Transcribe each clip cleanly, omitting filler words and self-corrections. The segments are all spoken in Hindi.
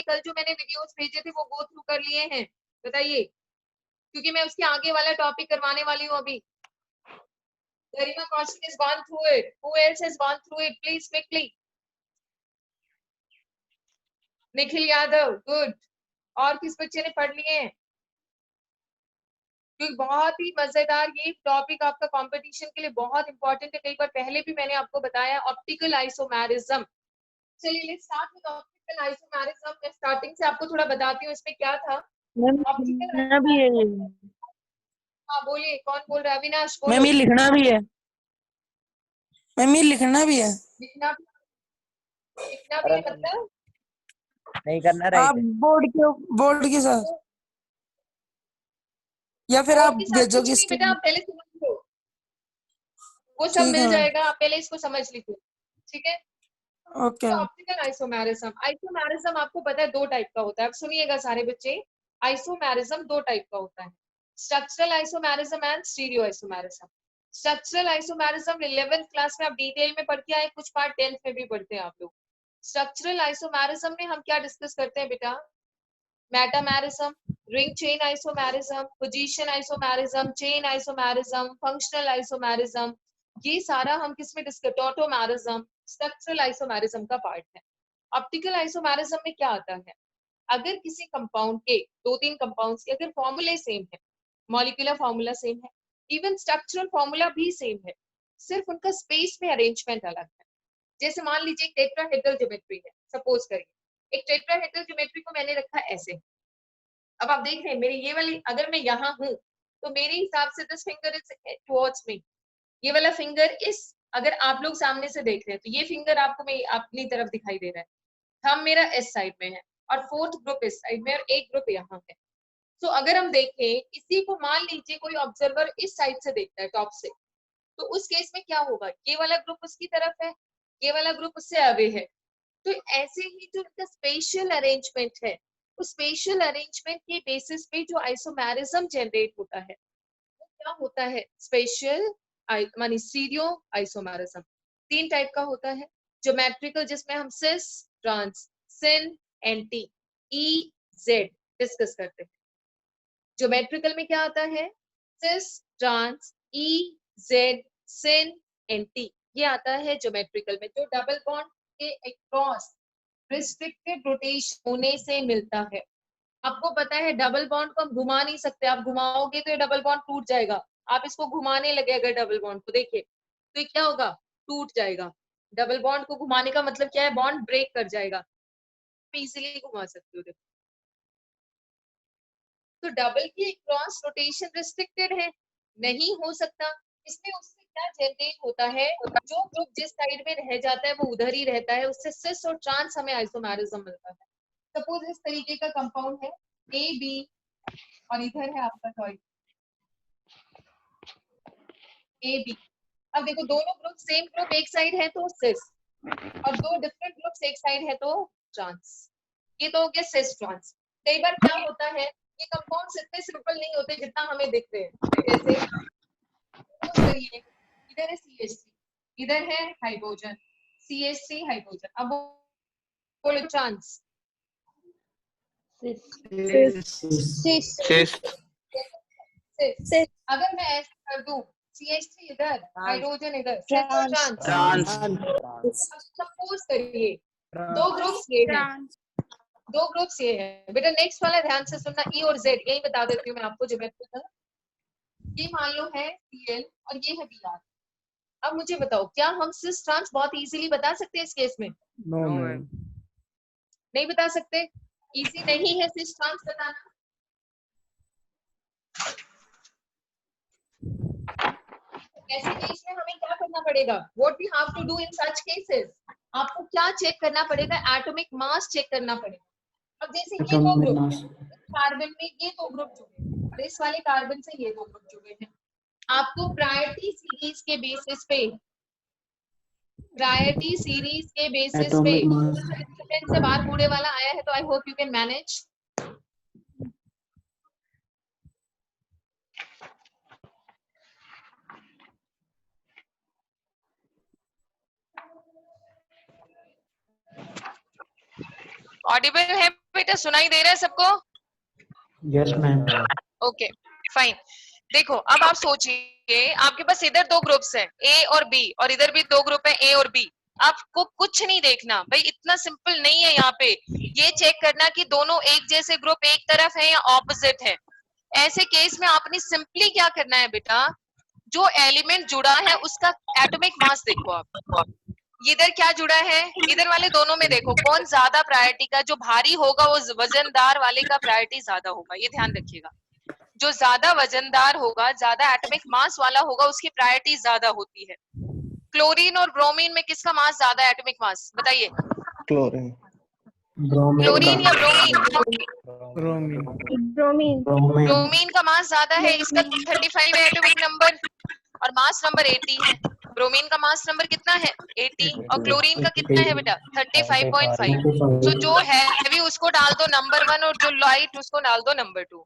कल जो मैंने वीडियोस भेजे थे वो गो थ्रू कर लिए हैं? बताइए, क्योंकि मैं उसके आगे वाला टॉपिक करवाने वाली हूँ अभी। गरिमा Kaushik has gone through it. Who else has gone through it? Please quickly. Nikhil Yadav, good. और किस बच्चे ने पढ़ लिए हैं? क्योंकि बहुत ही मजेदार ये टॉपिक आपका कंपटीशन के लिए बहुत इंपॉर्टेंट है। कई बार पहले भी मैंने आपको बताया, ऑप्टिकल आइसोमेरिज्म। चलिए let's start with optical isomerism. मैं स्टार्टिंग से आपको थोड़ा बताती हूँ इसमें क्या था। ऑप्टिकल भी है। हाँ बोलिए, कौन बोल रहा है? अविनाश मैम बोलो। ये लिखना भी है। मैम ये लिखना भी है। लिखना भी है मतलब नहीं करना आप राइट। बोर्ड के साथ, या फिर बोर्ड आप के साथ कुछ भेजोगे नहीं बेटा, आप पहले समझ लो, वो सब ठीक मिल है मैम। जाएगा। आप पहले इसको समझ लीजिए, ठीक है। ओके तो मैम। ऑप्टिकल आइसोमेरिज्म, आइसोमेरिज्म आपको पता है दो टाइप का होता है। अब सुनिएगा सारे बच्चे, आइसोमेरिज्म दो टाइप का होता है, structural isomerism and stereo isomerism. Structural isomerism 11th class में आप डिटेल में पढ़ के आए, कुछ पार्ट 10th में भी पढ़ते हैं आप लोग। स्ट्रक्चरल आइसोमेरिज्म में हम क्या डिस्कस करते हैं बेटा? Metamerism, ring chain isomerism, position isomerism, chain isomerism, functional isomerism, ये सारा हम किस में डिस्कस, टॉटोमेरिज्म स्ट्रक्चरल आइसोमेरिज्म का पार्ट है। ऑप्टिकल आइसोमेरिज्म में क्या आता है? अगर किसी कंपाउंड के, दो तीन कंपाउंड्स के अगर फॉर्मूले सेम है, मॉलिक्यूलर फॉर्मूला सेम है, इवन स्ट्रक्चरल फॉर्मूला भी सेम है, सिर्फ उनका स्पेस में अरेंजमेंट अलग है। जैसे मान लीजिए एक टेट्राहेड्रल ज्योमेट्री है, सपोज करिए एक टेट्राहेड्रल ज्योमेट्री को मैंने रखा ऐसे। अब आप देख रहे हैं मेरी ये वाली, अगर मैं यहाँ हूँ तो मेरे हिसाब से this finger is towards me, ये वाला फिंगर इस, अगर आप लोग सामने से देख रहे हैं तो ये फिंगर आपको मैं अपनी तरफ दिखाई दे रहा है, थंब मेरा इस साइड में है और फोर्थ ग्रुप इस साइड में और एक ग्रुप यहाँ है। तो अगर हम देखें इसी को, मान लीजिए कोई ऑब्जर्वर इस साइड से देखता है टॉप से, तो उस केस में क्या होगा? ये वाला ग्रुप उसकी तरफ है, ये वाला ग्रुप उससे अवे है। तो ऐसे ही जो इनका स्पेशियल अरेंजमेंट है, उस स्पेशियल अरेंजमेंट के बेसिस पे जो आइसोमेरिज्म जनरेट होता है वो क्या होता है? स्पेशल मानी स्टीरियो आइसोमेरिज्म। तीन टाइप का होता है, ज्योमेट्रिकल जिसमें हम सिस, ट्रांस, सिन, एंटी, ई, जेड डिस्कस करते हैं। ज्योमेट्रिकल में क्या आता है? सिस, ट्रांस, ई, जेड, सिन, एंटी, ये आता है ज्योमेट्रिकल में, जो डबल बॉन्ड के अक्रॉस रिस्ट्रिक्टेड रोटेशन होने से मिलता है। आपको पता है डबल बॉन्ड को हम घुमा नहीं सकते, आप घुमाओगे तो ये डबल बॉन्ड टूट जाएगा। आप इसको घुमाने लगे अगर डबल बॉन्ड को, देखिए तो ये क्या होगा? टूट जाएगा। डबल बॉन्ड को घुमाने का मतलब क्या है? बॉन्ड ब्रेक कर जाएगा। इजीली घुमा सकते हो। देखो तो डबल की क्रॉस रोटेशन रिस्ट्रिक्टेड है, नहीं हो सकता। इसमें उससे क्या जनरेट होता है? जो ग्रुप जिस साइड में रह जाता है वो उधर ही रहता है, उससे सिस और ट्रांस हमें आइसोमेरिज्म मिलता है। सपोज इस तरीके का कंपाउंड है ए बी और इधर है आपका चॉइस ए बी। अब देखो दोनों ग्रुप, सेम ग्रुप एक साइड है तो सिस, और दो डिफरेंट ग्रुप्स एक साइड है तो ट्रांस। ये तो हो गया सिस ट्रांस। कई बार क्या होता है, ये कंपाउंड्स इतने सिंपल नहीं होते जितना हमें दिखते हैं। जैसे करिए, इधर है CH3, इधर है हाइड्रोजन, CH3 हाइड्रोजन। अब बोलो ट्रांस, सिस सिस। अगर मैं ऐसे कर दूं, CH3 इधर, हाइड्रोजन इधर, सिस और ट्रांस। ट्रांस सपोज करिए दो ग्रुप्स ये हैं, दो ग्रुप्स ये है बेटा। नेक्स्ट वाला ध्यान से सुनना, ई और जेड, यही बता देती हूँ मैं आपको ज्योमेट्रिकल। ये मान लो है Cl और ये है Br। अब मुझे बताओ, क्या हम सिस ट्रांस बहुत इजीली बता सकते हैं इस केस में? No ma'am. नहीं बता सकते, इजी नहीं है सिस ट्रांस बताना। ऐसे केस में हमें क्या करना पड़ेगा? What we have to do in such cases? आपको क्या चेक करना पड़ेगा? एटॉमिक मास चेक करना पड़ेगा। अब जैसे ये दो ग्रुप है, कार्बन में ये दो ग्रुप जुड़े और इस वाले कार्बन से ये दो ग्रुप जुड़े हैं, आपको प्रायोरिटी सीरीज के बेसिस पे, प्रायोरिटी सीरीज के बेसिस पे, से बाहर कूड़े वाला आया है तो I hope you can manage. Audible है बेटा सुनाई दे रहा है सबको? Yes ma'am. Okay fine. देखो अब आप सोचिए, आपके पास इधर दो ग्रुप्स हैं ए और बी, और इधर भी दो ग्रुप है ए और बी। आपको कुछ नहीं देखना भाई, इतना सिंपल नहीं है। यहाँ पे ये चेक करना कि दोनों एक जैसे ग्रुप एक तरफ है या ऑपोजिट है। ऐसे केस में आपने सिंपली क्या करना है बेटा, जो एलिमेंट जुड़ा है उसका एटॉमिक मास देखो आप। इधर क्या जुड़ा है, इधर वाले दोनों में देखो कौन ज्यादा प्रायोरिटी का, जो भारी होगा वो वजनदार वाले का प्रायोरिटी ज्यादा होगा, ये ध्यान रखिएगा। जो ज्यादा वजनदार होगा, ज्यादा एटॉमिक मास वाला होगा, उसकी प्रायोरिटी ज्यादा होती है। क्लोरीन और ब्रोमीन में किसका मास ज्यादा है, एटॉमिक मास बताइए? क्लोरीन। क्लोरीन या ब्रोमीन? ब्रोमीन। ब्रोमीन। ब्रोमीन का मास ज्यादा है, इसका 35 है एटॉमिक नंबर और मास नंबर 80 है। ब्रोमीन का मास नंबर कितना है 80, और क्लोरीन का कितना है बेटा 35.5। तो जो हैवी उसको डाल दो नंबर 1 और जो लाइट उसको डाल दो नंबर 2।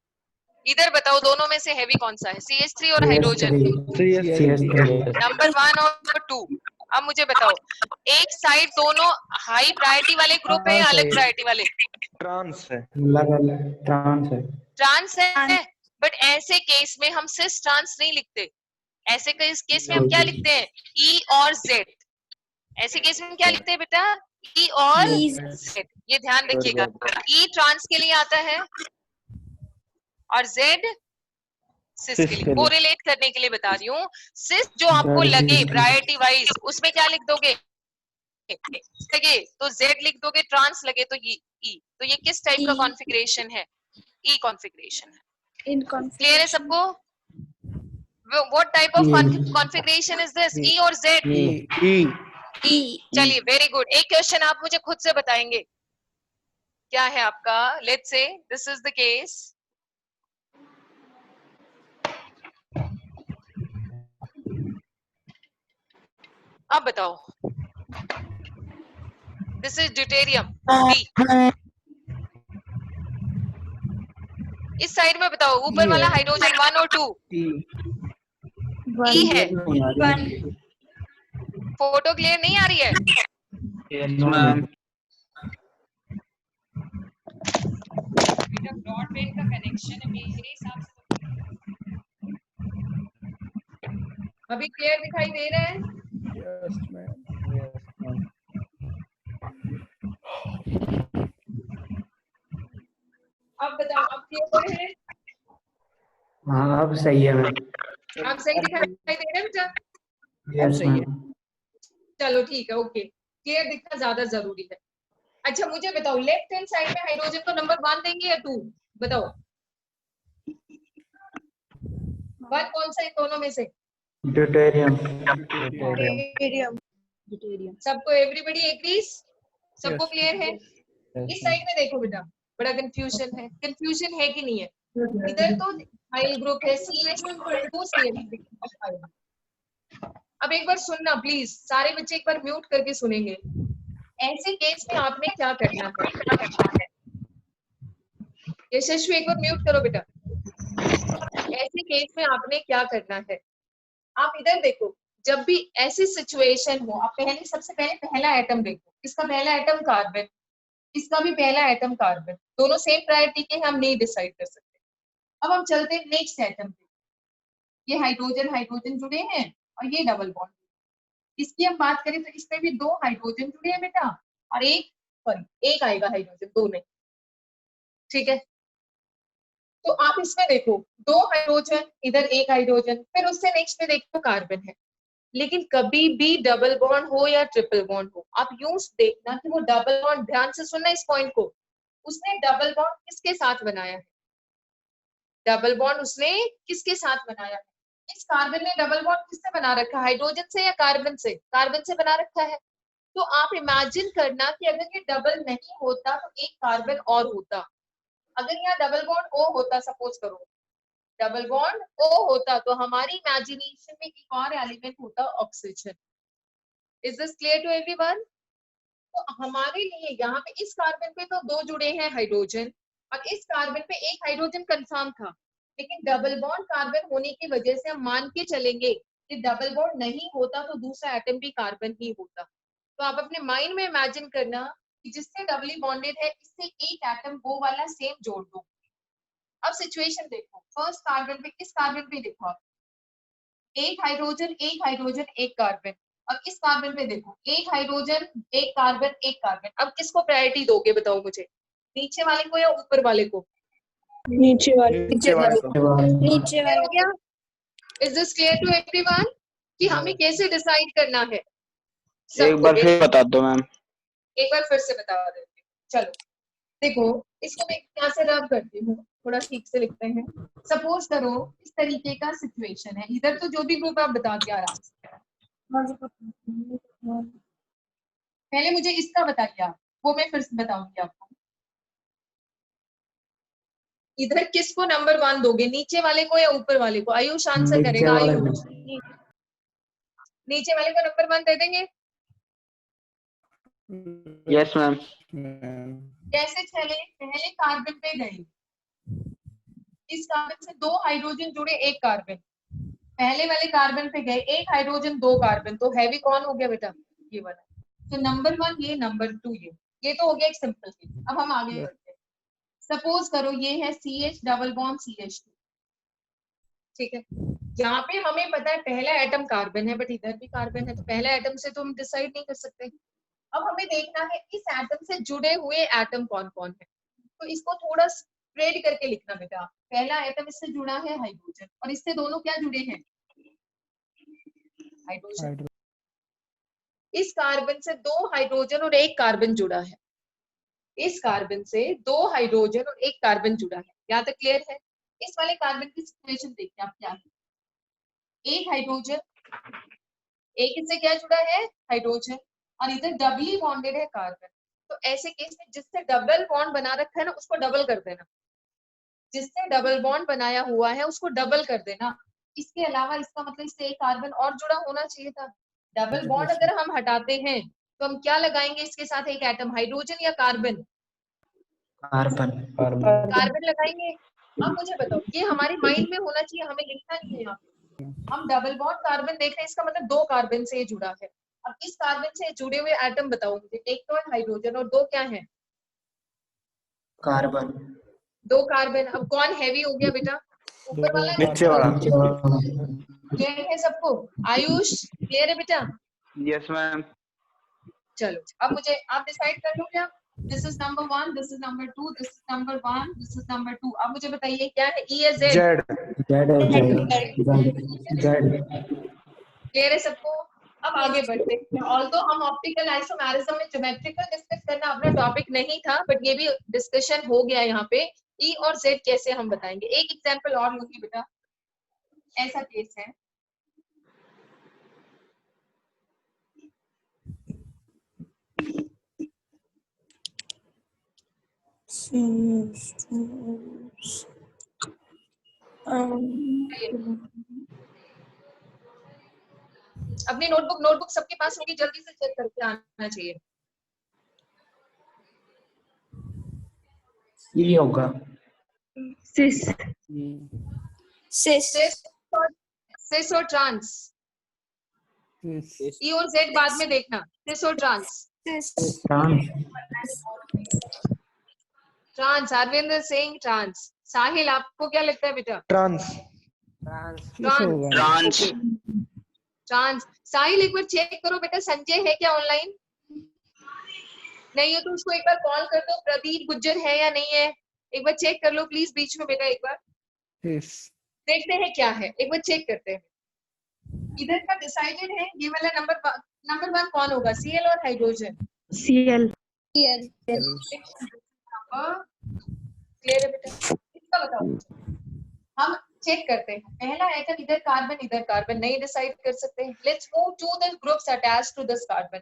इधर बताओ दोनों में से हैवी कौन सा है, CH3 और हाइड्रोजन? नंबर 1 और 2। अब मुझे बताओ, एक साइड दोनों हाई प्रायोरिटी वाले ग्रुप है या अलग प्रायोरिटी वाले? ट्रांस है। ट्रांस है, बट ऐसे केस में हम सिस ट्रांस नहीं लिखते। ऐसे केस में हम क्या लिखते हैं, ई और जेड। ऐसे केस में क्या लिखते हैं बेटा, ई और जेड। ये ध्यान रखिएगा, ई ट्रांस के लिए आता है और जेड सिस के लिए। कोरिलेट करने के लिए बता रही हूँ। सिस जो आपको लगे प्रायोरिटी वाइज, उसमें क्या लिख दोगे, लगे तो जेड लिख दोगे, ट्रांस लगे तो ई। तो ये किस टाइप का कॉन्फ़िगरेशन है, ई कॉन्फ़िगरेशन है। क्लियर है सबको? What type of configuration is this, E or Z? चलिए वेरी गुड। एक क्वेश्चन आप मुझे खुद से बताएंगे, क्या है आपका? Let's say this is the case. अब बताओ, दिस इज ड्यूटेरियम D। इस साइड में बताओ, ऊपर वाला हाइड्रोजन 1 और 2? E है। फोटो क्लियर नहीं आ रही है? बेटा ब्रॉडबैंड का कनेक्शन है मेरे हिसाब से। अभी क्लियर दिखाई दे रहा है? Yes ma'am. अब बताओ, अब क्लियर है? हाँ अब सही है मैम। अब सही दिखाई दे रहा है बेटा? Yes ma'am. चलो ठीक है, ओके। क्लियर दिखना ज्यादा जरूरी है। अच्छा मुझे बताओ, लेफ्ट हैंड साइड में हाइड्रोजन को नंबर 1 देंगे या 2? बताओ, 1 कौन सा है दोनों में से? ड्यूटेरियम। सबको एवरीबॉडी एग्रीज? सबको क्लियर है? इस साइड में देखो बेटा, बड़ा कंफ्यूजन है। कंफ्यूजन है कि नहीं है? इधर तो हाई ग्रुप है, CH2 अब एक बार सुनना प्लीज, सारे बच्चे एक बार म्यूट करके सुनेंगे। ऐसे केस में आपने क्या करना है? यशस्वी एक बार म्यूट करो बेटा। ऐसे केस में आपने क्या करना है, आप इधर देखो। जब भी ऐसी सिचुएशन हो, आप सबसे पहले पहला एटम देखो। इसका पहला एटम कार्बन, इसका भी पहला एटम कार्बन, दोनों सेम प्रायोरिटी के, हम नहीं डिसाइड कर सकते। अब हम चलते हैं नेक्स्ट एटम पे। ये हाइड्रोजन हाइड्रोजन जुड़े हैं और ये डबल बॉन्ड। इसकी हम बात करें तो इसमें भी 2 हाइड्रोजन जुड़े हैं बेटा, और एक आएगा हाइड्रोजन, 2 नहीं। ठीक है, तो आप इसमें देखो 2 हाइड्रोजन, इधर 1 हाइड्रोजन, फिर उससे नेक्स्ट में देखो कार्बन है। लेकिन कभी भी डबल बॉन्ड हो या ट्रिपल बॉन्ड हो, आप यूं देखना कि वो डबल बॉन्ड, ध्यान से सुनना इस पॉइंट को, उसने डबल बॉन्ड किसके साथ बनाया है? डबल बॉन्ड उसने किसके साथ बनाया है? इस कार्बन ने डबल बॉन्ड किससे बना रखा है, हाइड्रोजन से या कार्बन से? कार्बन से बना रखा है। तो आप इमेजिन करना कि अगर ये डबल नहीं होता तो एक कार्बन और होता। अगर यहाँ डबल बॉन्ड O होता, सपोज करो डबल बॉन्ड O होता, तो हमारी इमेजिनेशन में एक और एलिमेंट होता oxygen. Is this clear to everyone? तो हमारे लिए यहाँ पे इस कार्बन पे तो 2 जुड़े हैं हाइड्रोजन, और इस कार्बन पे 1 हाइड्रोजन कंफर्म था। लेकिन डबल बॉन्ड कार्बन होने की वजह से हम मान के चलेंगे कि डबल बॉन्ड नहीं होता तो दूसरा एटम भी कार्बन ही होता। तो आप अपने माइंड में इमेजिन करना कि जिससे डबली बॉन्डेड है इससे एक एटम वो वाला सेम जोड़ दो। अब सिचुएशन देखो, फर्स्ट कार्बन पे, किस कार्बन पे देखो आप, एक हाइड्रोजन एक कार्बन। अब इस कार्बन पे देखो, एक हाइड्रोजन एक कार्बन एक कार्बन। अब किसको प्रायोरिटी दोगे बताओ मुझे, नीचे वाले को या ऊपर वाले को? नीचे वाले नीचे वाले को। नीचे हो गया? Is this clear to everyone कि हमें कैसे डिसाइड करना है? एक बार फिर बता दो मैम। एक बार फिर से बता देती हूँ। चलो देखो, इसको मैं यहाँ से रब करती हूँ, थोड़ा ठीक से लिखते हैं। सपोज करो इस तरीके का सिचुएशन है, इधर तो जो भी ग्रुप आप बता के आराम से। पहले मुझे इसका बताइए आप, वो मैं फिर से बताऊंगी आपको। इधर किसको नंबर 1 दोगे, नीचे वाले को या ऊपर वाले को? आयुष आंसर नीचे करेगा। वाले आयुष नीचे वाले को नंबर 1 दे देंगे। Yes ma'am. कैसे चले, पहले कार्बन पे गए, इस कार्बन से 2 हाइड्रोजन जुड़े एक कार्बन, पहले वाले कार्बन पे गए, एक हाइड्रोजन 2 कार्बन, तो हैवी कौन हो गया बेटा? ये वाला। तो नंबर 1 ये, नंबर 2 ये तो हो गया एक सिंपल केस। अब हम आगे बढ़ते हैं। सपोज करो ये है CH डबल बॉन्ड CH2, ठीक है। यहाँ पे हमें पता है पहला एटम कार्बन है, बट इधर भी कार्बन है, तो पहला एटम से तो हम डिसाइड नहीं कर सकते। अब हमें देखना है इस एटम से जुड़े हुए एटम कौन कौन है, तो इसको थोड़ा स्प्रेड करके लिखना बेटा। पहला एटम इससे जुड़ा है हाइड्रोजन, और इससे दोनों क्या जुड़े हैं? हाइड्रोजन। इस कार्बन से 2 हाइड्रोजन और एक कार्बन जुड़ा है, इस कार्बन से 2 हाइड्रोजन और एक कार्बन जुड़ा है। यहाँ तक क्लियर है? इस वाले कार्बन की सिचुएशन देखिए आप क्या है, एक हाइड्रोजन, एक इससे क्या जुड़ा है? हाइड्रोजन, और इधर डबली बॉन्डेड है कार्बन। तो ऐसे केस में जिससे डबल बॉन्ड बना रखा है ना उसको डबल कर देना, जिससे डबल बॉन्ड बनाया हुआ है उसको डबल कर देना। इसके अलावा इसका मतलब इससे एक कार्बन और जुड़ा होना चाहिए था। डबल बॉन्ड अगर हम हटाते हैं तो हम क्या लगाएंगे इसके साथ? एक एटम, हाइड्रोजन या कार्बन? कार्बन। कार्बन लगाएंगे। अब मुझे बताओ, ये हमारे माइंड में होना चाहिए, हमें लिखना नहीं है यहाँ पे। हम डबल बॉन्ड कार्बन देख रहे हैं, इसका मतलब 2 कार्बन से ये जुड़ा है। अब इस कार्बन से जुड़े हुए एटम बताओ मुझे, एक तो है हाइड्रोजन और 2 क्या है? कार्बन। 2 कार्बन। अब कौन हैवी हो गया बेटा? ऊपर वाला। नीचे वाला। क्लियर है सबको? आयुष क्लियर है बेटा? Yes ma'am. चलो अब मुझे आप डिसाइड कर लो क्या? This is number 1, this is number 2, this is number 1, this is number 2। अब मुझे बताइए क्या है, E या Z? जेड। जेड। क्लियर है सबको? अब आगे बढ़ते हैं। ऑल्दो हम ऑप्टिकल आइसोमेरिज्म में ज्योमेट्रिकल डिस्कस करना अपना टॉपिक नहीं था, बट ये भी डिस्कशन हो गया यहाँ पे। E और Z कैसे हम बताएंगे। एक एग्जांपल और लूंगी बेटा। ऐसा केस है, अपनी नोटबुक सबके पास होगी, जल्दी से चेक करके आना चाहिए। ये होगा सिस सिस और ट्रांस। ई और जेड बाद में देखना। सिस और trans. Trans. Trans, Arvind Singh trans. Sahil आपको क्या लगता है बेटा? ट्रांस। ट्रांस। ट्रांस। साहिल एक बार चेक करो बेटा, संजय है क्या ऑनलाइन? नहीं है तो उसको एक बार कॉल कर दो। प्रदीप गुज्जर है या नहीं है, एक बार चेक कर लो प्लीज बीच में बेटा। एक बार देखते हैं क्या है, एक बार चेक करते हैं। इधर का डिसाइडेड है, ये वाला नंबर 1 कौन होगा? Cl और हाइड्रोजन? Cl। क्लियर है बेटा? इसका बताओ। हम चेक करते हैं, पहला एटम इधर कार्बन नहीं डिसाइड कर सकते। Let's move to the groups attached to this carbon.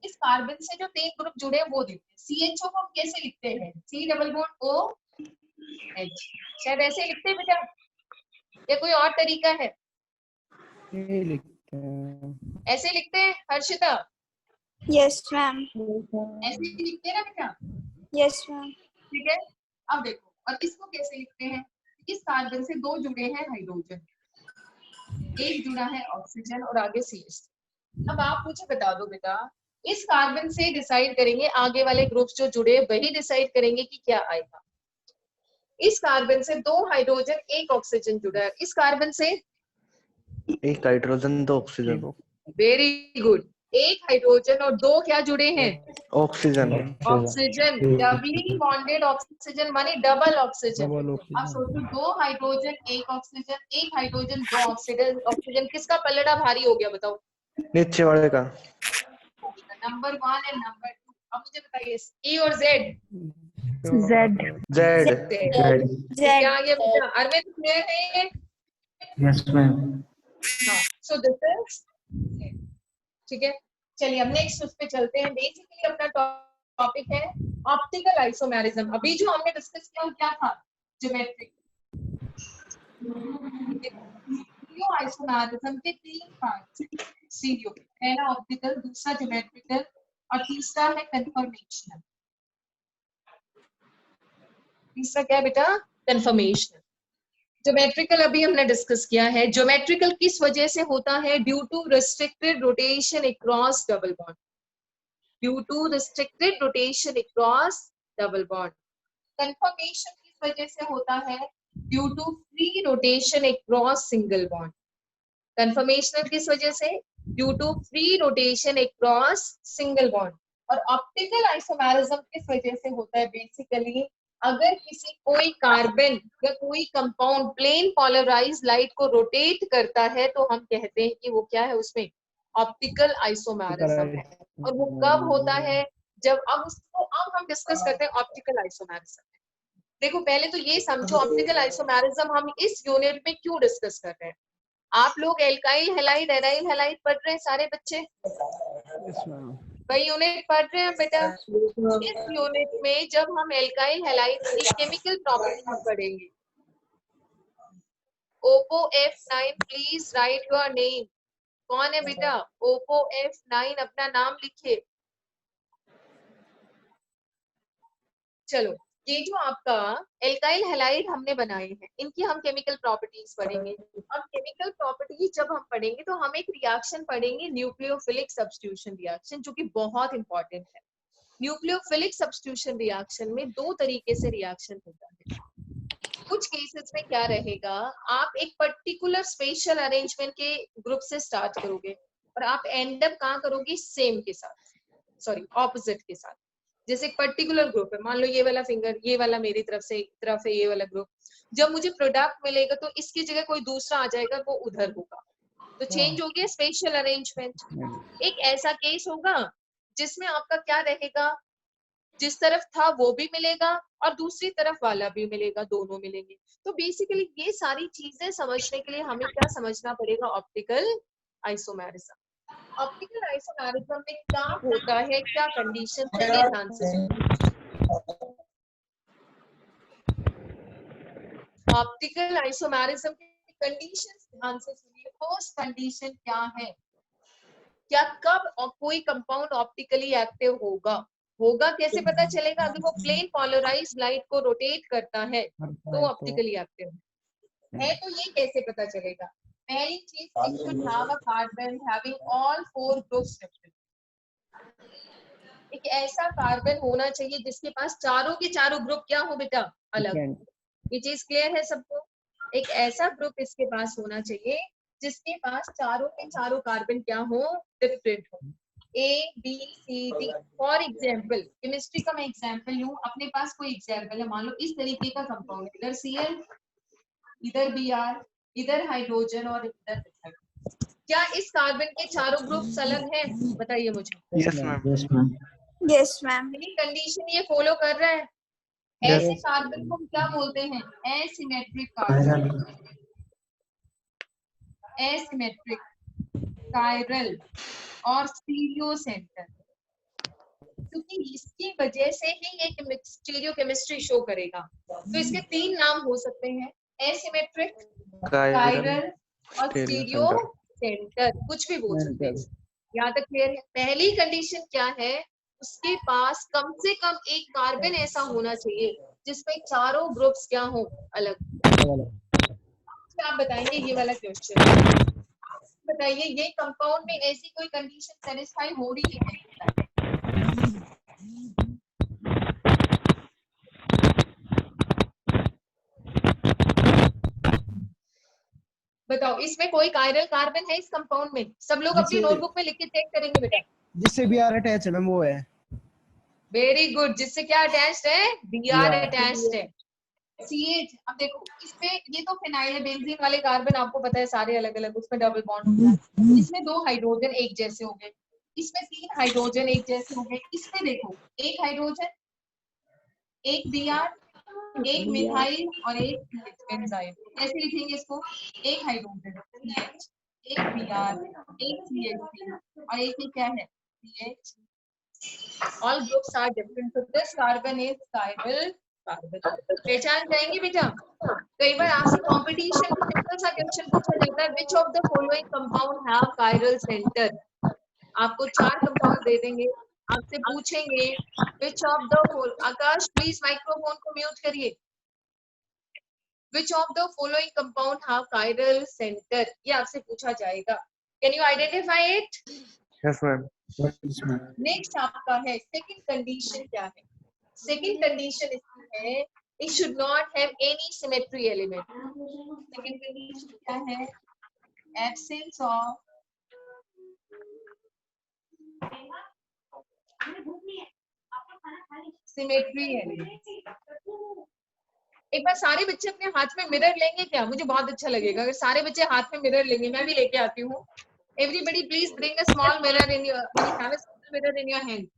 इस कार्बन से जो 3 ग्रुप जुड़े हैं वो देखते हैं। CHO को हम कैसे लिखते हैं? C double bond OH। शायद ऐसे लिखते हैं बेटा, या कोई और तरीका है? ऐसे लिखते हैं हर्षिता? Yes ma'am. ऐसे ही लिखते हैं ना बेटा? Yes ma'am. ठीक है। अब देखो, और इसको कैसे लिखते हैं? इस कार्बन से 2 जुड़े हैं हाइड्रोजन, एक जुड़ा है ऑक्सीजन और आगे CH। अब आप मुझे बता दो बेटा, इस कार्बन से डिसाइड करेंगे, आगे वाले ग्रुप्स जो जुड़े वही डिसाइड करेंगे कि क्या आएगा। इस कार्बन से 2 हाइड्रोजन 1 ऑक्सीजन जुड़ा है, इस कार्बन से एक hydrogen 2 oxygen. Very good, 1 hydrogen और 2 क्या जुड़े हैं? Oxygen. Oxygen, doubly bonded oxygen माने डबल ऑक्सीजन। डबल अब ऑक्सीजन। सोचो 2 hydrogen 1 oxygen, 1 hydrogen 2 oxygen, oxygen किसका पलड़ा भारी हो गया बताओ? नीचे वाले का। Number 1 and number 2। अब मुझे बताइए ई और जेड। जेड क्या आ गया बेटा? अरविंद क्लियर है ये? Yes ma'am. हाँ, सो दिस इज ठीक है। चलिए अब नेक्स्ट उस पे चलते हैं। बेसिकली अपना टॉपिक है ऑप्टिकल आइसोमेरिज्म। अभी जो हमने डिस्कस किया वो क्या था? ज्योमेट्रिक आइसोमेरिज्म के 3 पार्ट्स हैं। स्टीरियो, पहला ऑप्टिकल, दूसरा ज्योमेट्रिकल और तीसरा है कंफर्मेशनल। तीसरा क्या है बेटा? कंफर्मेशनल। ज्योमेट्रिकल अभी हमने डिस्कस किया है। ज्योमेट्रिकल किस वजह से होता है? Due to restricted rotation across double bond. Due to restricted rotation across double bond. Conformation किस वजह से होता है? Due to free rotation across single bond. Conformational किस वजह से? Due to free rotation across single bond. और ऑप्टिकल आइसोमेरिज्म किस वजह से होता है? बेसिकली अगर किसी कोई कार्बन या कोई कंपाउंड प्लेन पोलराइज लाइट को रोटेट करता है तो हम कहते हैं कि वो क्या है, उसमें ऑप्टिकल आइसोमेरिज्म है। और वो कब होता है? जब अब हम डिस्कस करते हैं ऑप्टिकल आइसोमेरिज्म। देखो पहले तो ये समझो ऑप्टिकल आइसोमेरिज्म हम इस यूनिट में क्यों डिस्कस कर रहे हैं। आप लोग एल्काइल हैलाइड एराइल हैलाइड पढ़ रहे हैं सारे बच्चे? वही यूनिट पढ़ रहे हैं बेटा। इस यूनिट में जब हम एल्काइल हैलाइड की केमिकल प्रॉपर्टी पढ़ेंगे, Oppo F9 please right your name. कौन है बेटा? ओपो F9 अपना नाम लिखिए। चलो ये जो आपका एल्काइल हैलाइड हमने बनाए हैं इनकी हम केमिकल प्रॉपर्टीज पढ़ेंगे। अब केमिकल प्रॉपर्टी जब हम पढ़ेंगे तो हम एक रिएक्शन पढ़ेंगे, न्यूक्लियोफिलिक सब्स्टिट्यूशन रिएक्शन, जो कि बहुत इंपॉर्टेंट है। न्यूक्लियोफिलिक सब्स्टिट्यूशन रिएक्शन में 2 तरीके से रिएक्शन होता है। कुछ केसेस में क्या रहेगा, आप एक पर्टिकुलर स्पेशल अरेंजमेंट के ग्रुप से स्टार्ट करोगे और आप एंड अप कहाँ करोगे? सेम के साथ, सॉरी ऑपोजिट के साथ। जैसे एक पर्टिकुलर ग्रुप है, मान लो ये वाला फिंगर, ये वाला मेरी तरफ है ये वाला ग्रुप। जब मुझे प्रोडक्ट मिलेगा तो इसकी जगह कोई दूसरा आ जाएगा, वो उधर होगा, तो चेंज हो गया स्पेशल अरेंजमेंट। एक ऐसा केस होगा जिसमें आपका क्या रहेगा, जिस तरफ था वो भी मिलेगा और दूसरी तरफ वाला भी मिलेगा, दोनों मिलेंगे। तो बेसिकली ये सारी चीजें समझने के लिए हमें क्या समझना पड़ेगा? Optical isomerism. ऑप्टिकल आइसोमेरिज्म में क्या होता है, क्या कंडीशन है, ये ध्यान से ऑप्टिकल आइसोमेरिज्म की कंडीशंस ध्यान से सुनिए। फर्स्ट कंडीशन क्या है? क्या कब कोई कंपाउंड ऑप्टिकली एक्टिव होगा कैसे पता चलेगा? अगर वो प्लेन पोलराइज लाइट को रोटेट करता है तो ऑप्टिकली एक्टिव है। तो ये कैसे पता चलेगा? पहली चीज, it should have a carbon having all 4 groups represented। एक ऐसा कार्बन होना चाहिए जिसके पास चारों के चारों ग्रुप क्या हो बेटा? अलग। ये चीज क्लियर है सबको? एक ऐसा ग्रुप इसके पास होना चाहिए जिसके पास चारों के चारों कार्बन क्या हो? डिफरेंट हो। A, B, C, D। For example chemistry का मैं एग्जाम्पल लूं, अपने पास कोई एग्जाम्पल है, मान लो इस तरीके का कंपाउंड, इधर Cl, इधर Br, इधर हाइड्रोजन और इधर मिथाइल। क्या इस कार्बन के चारों ग्रुप्स अलग हैं? बताइए मुझे। Yes ma'am. Yes ma'am. Yes ma'am. ये कंडीशन ये फॉलो कर रहा है। ऐसे कार्बन को हम क्या बोलते हैं? एसिमेट्रिक कार्बन, एसिमेट्रिक, कायरल और स्टीरियो सेंटर। क्योंकि इसकी वजह से ही ये स्टीरियो केमिस्ट्री शो करेगा। तो इसके 3 नाम हो सकते हैं, एसिमेट्रिक, कायरल और स्टीरियो सेंटर, कुछ भी बोल सकते हैं। यहाँ तक क्लियर है? पहली कंडीशन क्या है? उसके पास कम से कम एक कार्बन ऐसा होना चाहिए जिसमें चारों ग्रुप्स क्या हो? अलग। आप बताएंगे ये वाला क्वेश्चन, बताइए ये कंपाउंड में ऐसी कोई कंडीशन सेटिस्फाई हो रही है? बताओ इसमें कोई कायरल कार्बन है इस कंपाउंड में? सब लोग अपनी नोटबुक में लिख के चेक करेंगे बेटा। जिससे बी आर अटैच है मैम वो है। Very good. जिससे क्या अटैच्ड है? बी आर BR अटैच्ड है। CH, अब देखो इसमें ये तो फिनाइल है, बेंजीन वाले कार्बन आपको पता है सारे अलग अलग, उसमें डबल बॉन्ड होता है। इसमें 2 हाइड्रोजन एक जैसे हो गए, इसमें 3 हाइड्रोजन एक जैसे हो गए। इसमें देखो 1 हाइड्रोजन, 1 Br, 1 मिथाइल और 1 एंजाइम। कैसे लिखेंगे इसको? 1 हाइड्रोजन CH, 1 Br, 1 CH3 और 1 क्या है CH। All groups are different, so this carbon is chiral carbon. पहचान जाएंगे बेटा? कई बार आपसे कंपटीशन में सिंपल सा क्वेश्चन पूछा जाता है, which of the following compound have chiral center? आपको 4 कंपाउंड दे देंगे, आपसे पूछेंगे which of the Akash please microphone को म्यूट करिए। Which of the following compound have chiral center? ये आपसे पूछा जाएगा। Can you identify it? Yes ma'am. Next आपका है सेकंड कंडीशन। क्या है सेकंड कंडीशन? इसकी है it should not have any symmetry element. Second condition क्या है? absence of symmetry element. एक बार सारे बच्चे अपने हाथ में मिरर लेंगे क्या? मुझे बहुत अच्छा लगेगा अगर सारे बच्चे हाथ में मिरर लेंगे। मैं भी लेके आती हूँ। Everybody please bring a small mirror in your, when you have a small mirror in your hand.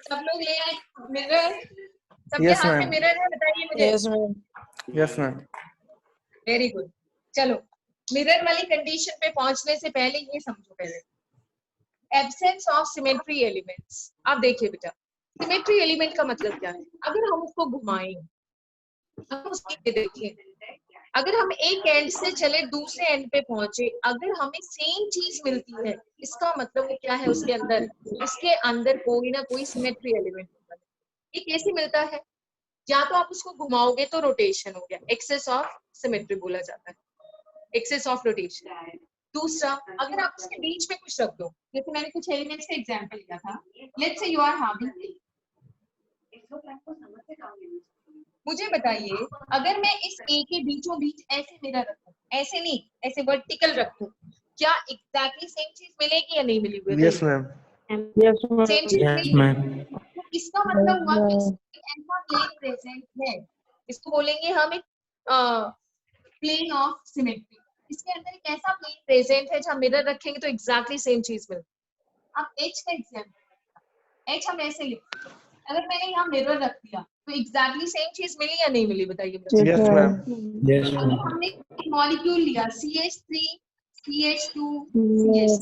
सब लोग ले आए मिरर? सबके Yes, हाथ में ma'am. मिरर है? बताइए मुझे। Yes ma'am. Yes ma'am. Very good. चलो मिरर वाली कंडीशन पे पहुंचने से पहले ये समझो पहले एब्सेंस ऑफ सिमेट्री एलिमेंट्स। आप देखिए बेटा सिमेट्री एलिमेंट का मतलब क्या है? अगर हम उसको घुमाएं, हम उसकी देखें, अगर हम एक एंड से चले दूसरे एंड पे पहुंचे, अगर हमें सेम चीज मिलती है, इसका मतलब वो क्या है? उसके अंदर कोई ना कोई सिमेट्री एलिमेंट होता है। ये कैसे मिलता है? या तो आप उसको घुमाओगे तो रोटेशन हो गया, एक्सेस ऑफ सिमेट्री बोला जाता है, एक्सेस ऑफ रोटेशन। दूसरा, अगर आप उसके बीच में कुछ रख दो, जैसे मैंने कुछ एलिमेंट्स का एग्जांपल लिया था, let's say you are having, मुझे बताइए अगर मैं इस ए के बीचों बीच ऐसे मिरर रखूं, ऐसे नहीं, ऐसे वर्टिकल रखूं, क्या एग्जैक्टली सेम चीज मिलेगी या नहीं मिलेगी? Yes ma'am. यस सेम चीज यस मिलेगी। मैम। तो इसका मतलब हुआ कि ऐसा प्लेन प्रेजेंट है, इसको बोलेंगे हम एक प्लेन ऑफ सिमेट्री। इसके अंदर एक ऐसा प्लेन प्रेजेंट है जहां मिरर रखेंगे तो एग्जैक्टली सेम चीज मिलेगी। अब एच का एग्जांपल, एच हम ऐसे लिखते हैं, अगर मैंने यहाँ मिरर रख दिया तो एग्जैक्टली सेम चीज मिली या नहीं मिली? बताइए। Yes ma'am. यस अगर मैम। हमने एक मॉलिक्यूल लिया CH3, CH2, CH,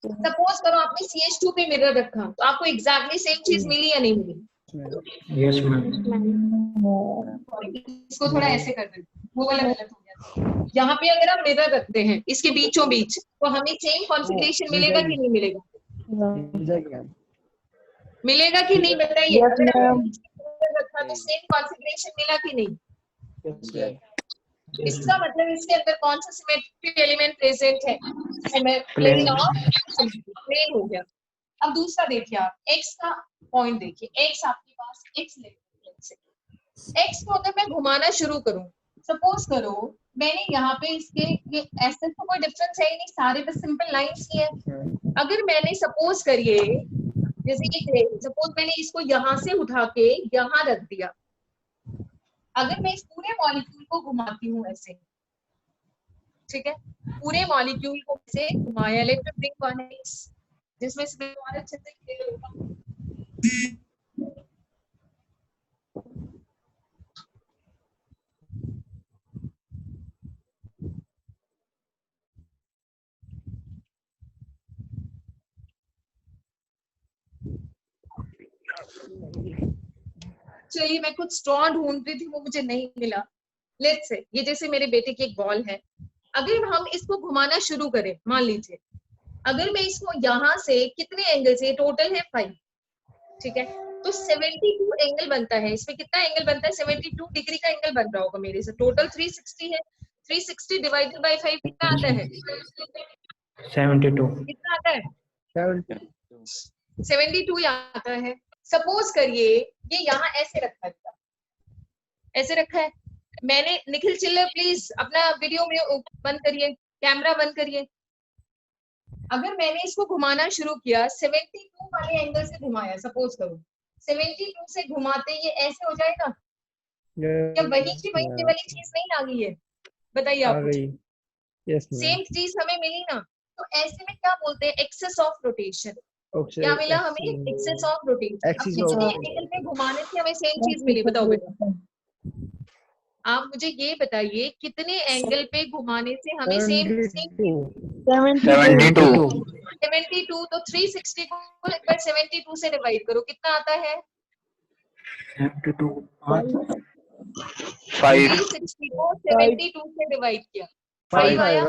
सपोज करो आपने CH2 पे मिरर रखा तो आपको एग्जैक्टली सेम चीज मिली या नहीं मिली? Yes ma'am. इसको थोड़ा ऐसे कर देते, वो वाला गलत हो गया। यहाँ पे अगर हम मिरर रखते हैं इसके बीचों बीच तो हमें सेम कॉन्फ़िगरेशन मिलेगा कि नहीं मिलेगा? मिलेगा कि नहीं बताइए? Yes, अगर ma'am. हमने रखा तो सेम कॉन्फ़िगरेशन मिला कि नहीं? इसका मतलब इसके अंदर कौन सा सिमेट्री एलिमेंट प्रेजेंट है? प्लेन ऑफ प्लेन हो गया। अब दूसरा देखिए आप x का पॉइंट देखिए, x आपके पास x x को अगर मैं घुमाना शुरू करूं, सपोज करो मैंने यहाँ पे इसके ये ऐसे तो कोई डिफरेंस है ही नहीं, सारे बस सिंपल लाइंस ही है। अगर मैंने सपोज करिए जैसे कि सपोज मैंने इसको यहाँ से उठा के यहाँ रख दिया, अगर मैं इस पूरे मॉलिक्यूल को घुमाती हूँ ऐसे, ठीक है, पूरे मॉलिक्यूल को ऐसे घुमाया, let me bring one x जिसमें से और अच्छे से क्लियर होगा। चलिए मैं कुछ स्ट्रॉ ढूंढ रही थी, वो मुझे नहीं मिला। लेट्स से ये जैसे मेरे बेटे की एक बॉल है, अगर हम इसको घुमाना शुरू करें, मान लीजिए अगर मैं इसको यहाँ से कितने एंगल से, टोटल है 5, ठीक है, तो 72 एंगल बनता है। इसमें कितना एंगल बनता है? 72 डिग्री का एंगल बन रहा होगा मेरे से। टोटल 360 है। 360 डिवाइडेड बाय 5 कितना आता है? 72. कितना आता है? 72 आता है। सपोज करिए ये यहाँ ऐसे रखा है, ऐसे रखा है। मैंने निखिल चिल्लर प्लीज अपना वीडियो में बंद करिए, कैमरा बंद करिए। अगर मैंने इसको घुमाना शुरू किया, 72 वाले एंगल से घुमाया, सपोज करो 72 से घुमाते ये ऐसे हो जाएगा या वही की वही वाली चीज नहीं आ गई है? बताइए आ आप मुझे। गई। यस सेम चीज हमें मिली ना, तो ऐसे में क्या बोलते हैं? Axis of rotation. क्या मिला हमें? Axis of rotation. अब Axis कितने of- एंगल पे घुमाने से हमें सेम चीज मिली? बताओ बेटा, आप मुझे ये बताइए कितने एंगल पे घुमाने से हमें सेम 72. 72। तो 360 को एक बार 72 से डिवाइड करो, कितना आता है? 72. 5. 360 को 72 से डिवाइड किया, 5 आया।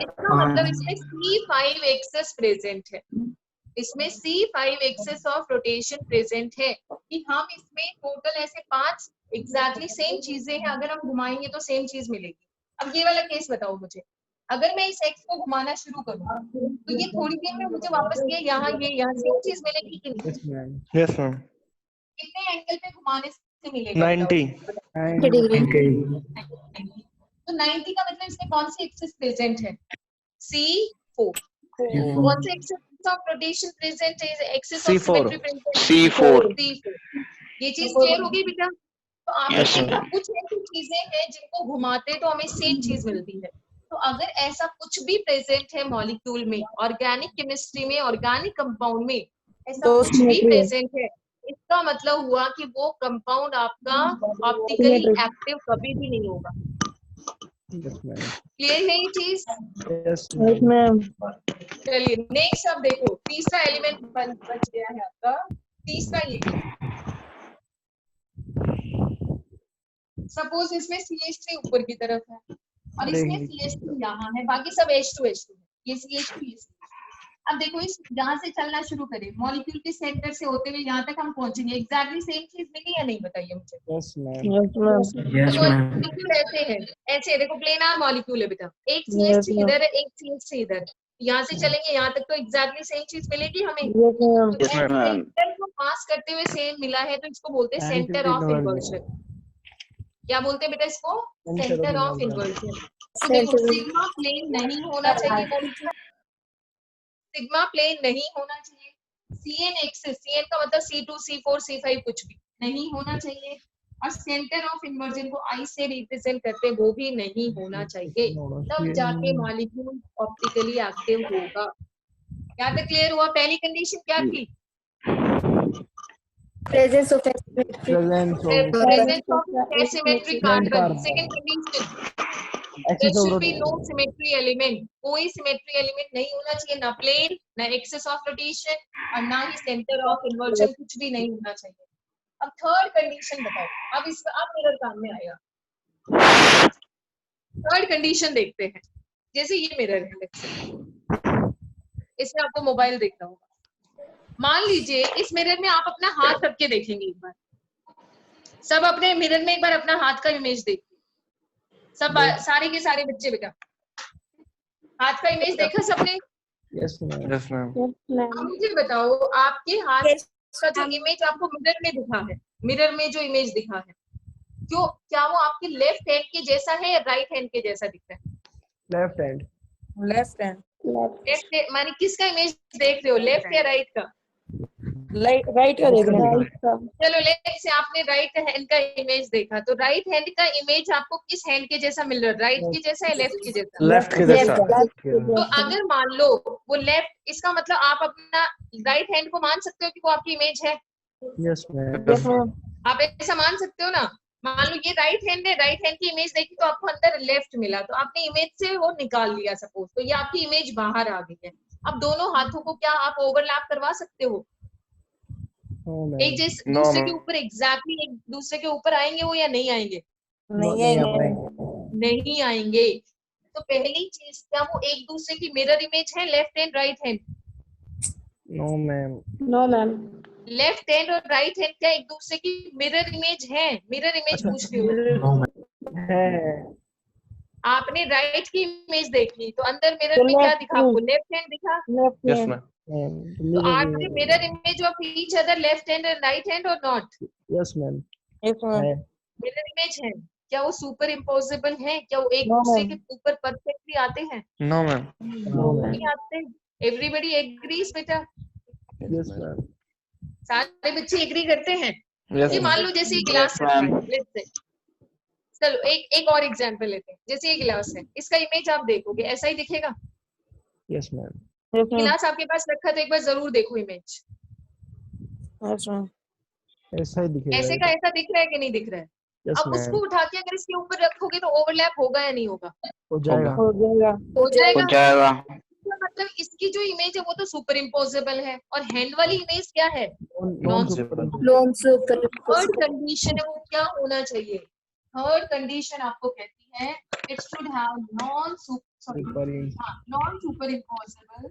इसका मतलब इसमें C5 एक्सेस प्रेजेंट है। इसमें C5 access of rotation present है कि हम इसमें टोटल ऐसे 5 एग्जैक्टली सेम चीजें हैं, अगर हम घुमाएंगे तो सेम चीज मिलेगी। अब ये वाला केस बताओ मुझे, अगर मैं इस एक्स को घुमाना शुरू करूँ तो ये थोड़ी देर में मुझे वापस ये यहाँ सेम चीज मिलेगी कि नहीं? Yes ma'am. कितने एंगल पे घुमाने से मिलेगा? 90। तो 90 का मतलब इसमें कौन सी एक्सिस प्रेजेंट है? C4। कौन सा एक्सिस ऑफ रोटेशन प्रेजेंट है? Axis of C4। Symmetry present है C4. C4। ये चीज क्लियर होगी बेटा? तो आप Yes, देखिए ma'am. कुछ ऐसी चीजें हैं जिनको घुमाते तो हमें सेम चीज मिलती है। तो अगर ऐसा कुछ भी प्रेजेंट है मॉलिक्यूल में, ऑर्गेनिक केमिस्ट्री में, ऑर्गेनिक कंपाउंड में ऐसा तो कुछ भी प्रेजेंट है, इसका मतलब हुआ कि वो कंपाउंड आपका ऑप्टिकली एक्टिव कभी भी नहीं होगा। क्लियर है ये चीज? चलिए नेक्स्ट अब देखो, तीसरा एलिमेंट बच गया है आपका। तीसरा ये, सपोज इसमें CH3 ऊपर की तरफ है और इसमें CH2 यहाँ है, बाकी सब H2 है। ये CH2 ये CH2। अब देखो इस यहाँ से चलना शुरू करें, मॉलिक्यूल के सेंटर से होते हुए यहाँ तक हम पहुंचेंगे। एग्जैक्टली सेम चीज मिली या नहीं? बताइए मुझे। Yes, ma'am. मॉलिक्यूल ऐसे है, ऐसे देखो प्लेनार मॉलिक्यूल है बेटा। एक CH3 इधर है, एक CH3 इधर है। यहाँ से चलेंगे यहाँ तक तो एग्जैक्टली सेम चीज मिलेगी हमें। तो Yes, ma'am. सेंटर को पास करते हुए सेम मिला है तो इसको बोलते हैं सेंटर ऑफ इन्वर्जन। क्या बोलते हैं बेटा इसको? Centre of inversion. तो देखो सिग्मा प्लेन नहीं होना चाहिए मॉलिक्यूल, सिग्मा प्लेन नहीं होना चाहिए। CN एक्सिस, CN का मतलब C2 C4 C5 कुछ भी नहीं होना चाहिए। और सेंटर ऑफ इन्वर्जन को I से रिप्रेजेंट करते वो भी नहीं होना चाहिए, तब जाके मॉलिक्यूल ऑप्टिकली एक्टिव होगा। यहाँ तक क्लियर हुआ? पहली कंडीशन क्या थी? Presence of presence of asymmetric carbon. Second condition, there should be no symmetry element। कोई सिमेट्री एलिमेंट नहीं होना चाहिए, ना प्लेन, ना एक्सेस ऑफ रोटेशन और ना ही सेंटर ऑफ इन्वर्जन, कुछ भी नहीं होना चाहिए। अब थर्ड कंडीशन बताओ। अब इस अब मिरर काम में आएगा। थर्ड कंडीशन देखते हैं। जैसे ये मिरर है, इसमें आपको मोबाइल देखना होगा। मान लीजिए इस मिरर में आप अपना हाथ रख के देखेंगे एक बार। सब अपने मिरर में एक बार अपना हाथ का इमेज देखिए। सब सारे के सारे बच्चे बेटा हाथ का इमेज देखा सबने? Yes ma'am. अब मुझे बताओ आपके हाथ का जो इमेज आपको मिरर में दिखा है, मिरर में जो इमेज दिखा है, क्या वो आपके लेफ्ट हैंड के जैसा है या राइट हैंड के जैसा दिखता है? Left hand. लेफ्ट माने किसका इमेज देख रहे हो, लेफ्ट या राइट का? राइट का देख रहे हैं। चलो लेफ्ट से आपने राइट हैंड का इमेज देखा, तो राइट हैंड का इमेज आपको किस हैंड के जैसा मिल रहा है? राइट के जैसा या लेफ्ट के जैसा? लेफ्ट के जैसा। तो अगर मान लो वो लेफ्ट, इसका मतलब आप अपना राइट हैंड को मान सकते हो कि वो आपकी इमेज है। Yes ma'am. आप ऐसा मान सकते हो ना? मान लो ये राइट हैंड है, राइट हैंड की इमेज देखी तो आपको अंदर लेफ्ट मिला, तो आपने इमेज से वो निकाल लिया सपोज, तो ये आपकी इमेज बाहर आ गई है। अब दोनों हाथों को क्या आप ओवरलैप करवा सकते हो? एक जैसे दूसरे के ऊपर एग्जैक्टली एक दूसरे के ऊपर आएंगे वो या नहीं आएंगे? नहीं आएंगे। तो पहली चीज, क्या वो एक दूसरे की मिरर इमेज है, left hand right hand? No ma'am. No ma'am. Left hand और राइट हैंड क्या एक दूसरे की मिरर इमेज है? मिरर इमेज पूछ रही हूँ। No, ma'am. है आपने राइट की इमेज देखी तो अंदर मिरर में क्या दिखा आपको? लेफ्ट हैंड दिखा। Yes, ma'am. तो are the mirror image of each other left hand and right hand और not? Yes ma'am Yes, ma'am. है मिरर इमेज है। क्या वो सुपर इम्पोजेबल है? क्या वो एक No, दूसरे ma'am. के ऊपर परफेक्टली आते हैं? No, ma'am. नो मैम नहीं आते। एवरीबडी एग्रीज बेटा? यस मैम सारे बच्चे एग्री करते हैं? Yes, ये मान ma'am. लो जैसे ये Yes, गिलास है, ma'am. let's say। चलो एक और एग्जांपल लेते हैं। जैसे ये गिलास है, इसका इमेज आप देखोगे ऐसा ही दिखेगा। Yes ma'am Yes, ma'am. गिलास आपके पास रखा तो एक बार जरूर देखो इमेज। Yes, ma'am. ऐसा ही दिखेगा ऐसे का ऐसा दिख रहा है कि नहीं दिख रहा है? यस अब मैम उसको उठा के अगर इसके ऊपर रखोगे तो ओवरलैप होगा या नहीं होगा? हो जाएगा हो जाएगा. हो हो जाएगा। जाएगा। इसका मतलब इसकी जो इमेज है वो तो सुपर इम्पोजेबल है और हैंड वाली इमेज क्या है? Non super Loan super. Third condition है वो क्या होना चाहिए? थर्ड कंडीशन आपको कहती है it should have non super imposable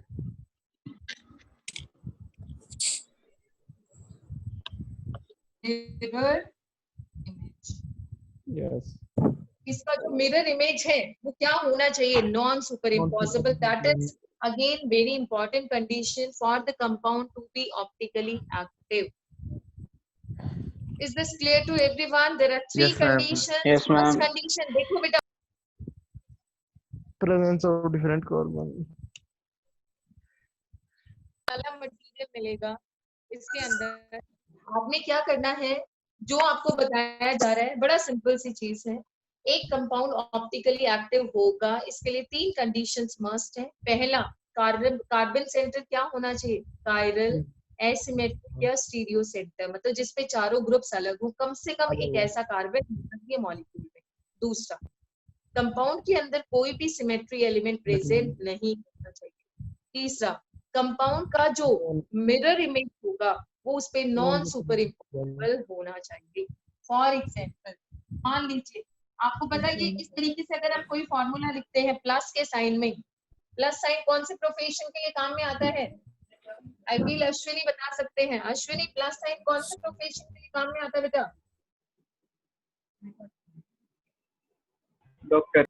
mirror image. Yes इसका जो मिरर इमेज है वो क्या होना चाहिए? Non super imposable. That is again very important condition for the compound to be optically active. Is this clear to everyone? There are three Yes, ma'am. conditions. Yes, First ma'am. condition देखो बेटा, प्रेजेंस ऑफ डिफरेंट कार्बन वाला मटेरियल मिलेगा इसके अंदर। आपने क्या करना है, जो आपको बताया जा रहा है बड़ा सिंपल सी चीज है। एक कंपाउंड ऑप्टिकली एक्टिव होगा, इसके लिए तीन कंडीशंस मस्ट है। पहला, कार्बन सेंटर क्या होना चाहिए? कायरल, एसिमेट्रिक या स्टीरियो सेंटर, मतलब जिसपे चारों ग्रुप्स अलग हो, कम से कम एक ऐसा कार्बन होना चाहिए मॉलिक्यूल में। दूसरा, कंपाउंड के अंदर कोई भी सिमेट्री एलिमेंट प्रेजेंट नहीं होना चाहिए। तीसरा, कंपाउंड का जो मिरर इमेज होगा वो उस पे नॉन सुपर इम्पोजेबल होना चाहिए। फॉर एग्जाम्पल, मान लीजिए आपको पता है कि इस तरीके से अगर हम कोई फॉर्मूला लिखते हैं प्लस के साइन में, प्लस साइन कौन से प्रोफेशन के लिए काम में आता है? आई फील अश्विनी बता सकते हैं। अश्विनी, प्लस साइन कौन से प्रोफेशन के लिए काम में आता है बेटा? डॉक्टर।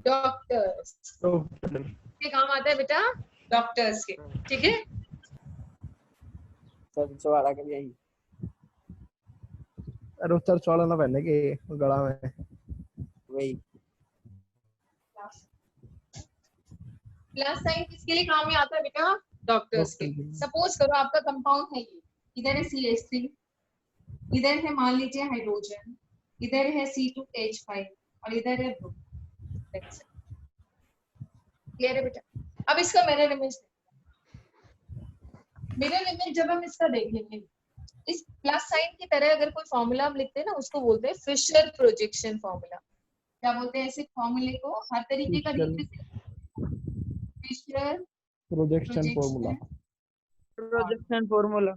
डॉक्टर्स के काम आता है बेटा, डॉक्टर्स के। ठीक है, सब सवाल आकर यही अरे सर चौड़ा ना पहनने के गला में वही प्लस साइन किसके लिए काम में आता है बेटा? डॉक्टर्स के। सपोज करो आपका कंपाउंड है ये, इधर है CH3, इधर है मान लीजिए हाइड्रोजन, इधर है C2H5 और इधर है ब्रोमीन। क्लियर है बेटा? अब इसका मिरर इमेज, मिरर इमेज जब हम इसका देखेंगे, इस प्लस साइन की तरह अगर कोई फॉर्मूला हम लिखते हैं ना, उसको बोलते हैं फिशर प्रोजेक्शन फॉर्मूला। क्या बोलते हैं ऐसे फॉर्मूले को? हर तरीके का Fischer projection formula Projection formula.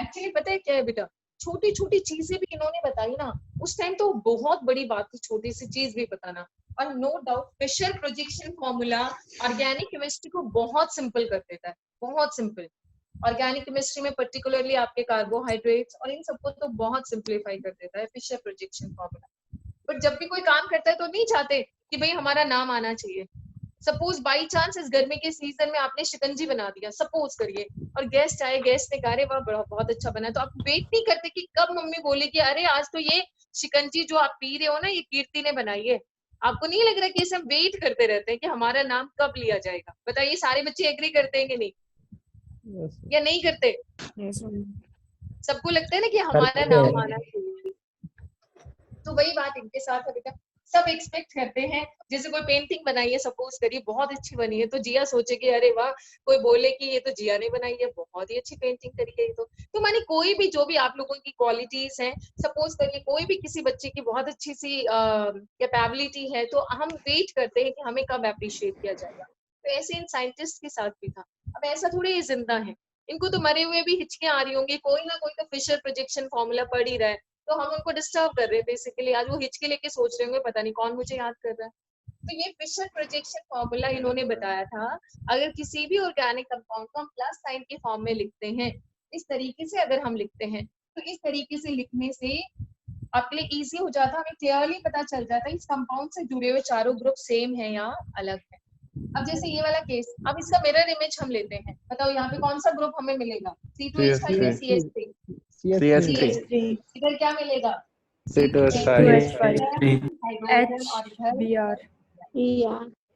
Actually पता है क्या है बेटा, छोटी छोटी चीजें भी इन्होंने बताई ना, उस टाइम तो बहुत बड़ी बात थी छोटी सी चीज भी बताना। और no doubt Fischer projection formula organic chemistry को बहुत सिंपल कर देता है, बहुत सिंपल। ऑर्गेनिक केमिस्ट्री में पर्टिकुलरली आपके कार्बोहाइड्रेट्स और इन सबको तो बहुत सिंप्लीफाई कर देता है फिशर प्रोजेक्शन फॉर्मूला। बट जब भी कोई काम करता है तो नहीं चाहते कि भाई हमारा नाम आना चाहिए। सपोज बाई चांस इस गर्मी के सीजन में आपने शिकंजी बना दिया, सपोज करिए, और गेस्ट आए, गेस्ट ने कहा अरे वाह बड़ा बहुत अच्छा बना, तो आप वेट नहीं करते कि कब मम्मी बोले कि अरे आज तो ये शिकंजी जो आप पी रहे हो ना ये कीर्ति ने बनाई है। आपको नहीं लग रहा कि इसे हम वेट करते रहते हैं कि हमारा नाम कब लिया जाएगा? बताइए, सारे बच्चे एग्री करते हैं कि नहीं, या नहीं करते? Yes, ma'am. सबको लगता है ना कि हमारा नाम आना चाहिए। तो वही बात इनके साथ है बेटा, सब एक्सपेक्ट करते हैं। जैसे कोई पेंटिंग बनाई है, सपोज करिए बहुत अच्छी बनी है, तो जिया सोचे कि अरे वाह, कोई बोले कि ये तो जिया ने बनाई है, बहुत ही अच्छी पेंटिंग करी है। तो मानी कोई भी जो भी आप लोगों की क्वालिटीज हैं, सपोज करिए कोई भी किसी बच्चे की बहुत अच्छी सी कैपेबिलिटी है, तो हम वेट करते हैं कि हमें कब अप्रिशिएट किया जाएगा। तो ऐसे इन साइंटिस्ट के साथ भी था। अब ऐसा थोड़ी ये जिंदा है, इनको तो मरे हुए भी हिचकियां आ रही होंगी, कोई ना कोई तो फिशर प्रोजेक्शन फॉर्मूला पढ़ ही रहा है, तो हम उनको डिस्टर्ब कर रहे हैं बेसिकली। आज वो हिचके लेके सोच रहे होंगे पता नहीं कौन मुझे याद कर रहा है। तो ये फिशर प्रोजेक्शन फॉर्मूला इन्होंने बताया था, अगर किसी भी ऑर्गेनिक कंपाउंड को हम प्लस साइन के फॉर्म में लिखते हैं इस तरीके से अगर हम लिखते हैं तो इस तरीके से लिखने से आपके लिए इजी हो जाता, हमें क्लियरली पता चल जाता है इस कंपाउंड से जुड़े हुए चारों ग्रुप सेम है या अलग है। अब जैसे ये वाला केस, अब इसका मिरर इमेज हम लेते हैं, बताओ यहाँ पे कौन सा ग्रुप हमें मिलेगा, C2H5 या CH3? CH3 इधर क्या मिलेगा? C2H5 हाइड्रोजन और इधर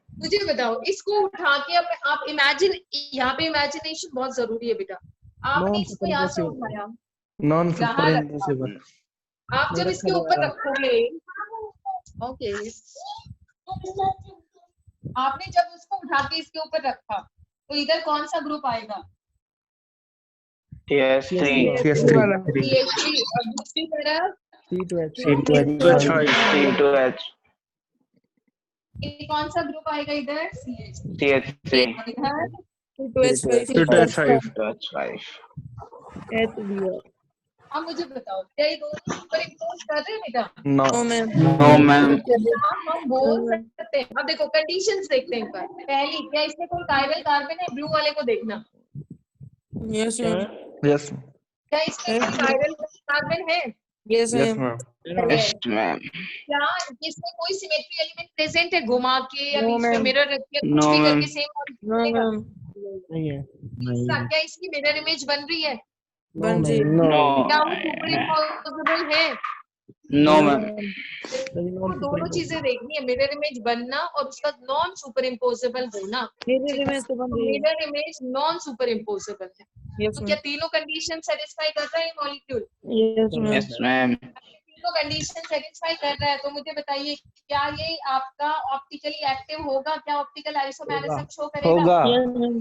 मुझे बताओ, इसको उठा के आप इमेजिन, यहाँ पे इमेजिनेशन बहुत जरूरी है बेटा। आपने इसको यहाँ से उठाया, नॉन यहाँ सुपर रखा, इम्पॉसिबल। आप जब इसके ऊपर रखोगे, ओके, आपने जब उसको उठा के इसके ऊपर रखा तो इधर कौन सा ग्रुप आएगा? CH3 CH3। और दूसरी तरफ C2H ये कौन सा ग्रुप आएगा इधर? CH3। CH3 और इधर C2H5 अब मुझे बताओ, क्या ये दोनों सुपर इम्पोज कर रहे हैं बेटा? नो नो मैम हम बोल सकते हैं। अब देखो कंडीशंस देखते हैं एक बार। पहली, क्या इसमें कोई कायरल कार्बन है? ब्लू वाले को देखना, यस मैम, यस क्या इसमें कोई कायरल कार्बन है? Yes yes ma'am, ma'am yes ma'am क्या इसमें कोई सिमेट्री एलिमेंट प्रेजेंट है? घुमा के या No, बीच में ma'am. मिरर रख के No, कुछ भी ma'am. करके सेम नो मैम, नहीं है, क्या इसकी मिरर इमेज बन रही है? बन जी, नो क्या वो सुपर इम्पोसिबल है? नो मैम तो दोनों चीजें देखनी है, मिरर इमेज बनना और उसका नॉन सुपर इम्पोसिबल होना। मेरे इमेज तो बन रही है, mirror image non super impossible है। यस तो क्या तीनों कंडीशन सेटिस्फाई कर रहा है molecule? Yes ma'am, yes ma'am तीनों कंडीशन सेटिस्फाई कर रहा है, तो मुझे बताइए क्या ये आपका ऑप्टिकली एक्टिव होगा? क्या ऑप्टिकल आइसोमेरिज्म शो करेगा? होगा। यस मैम,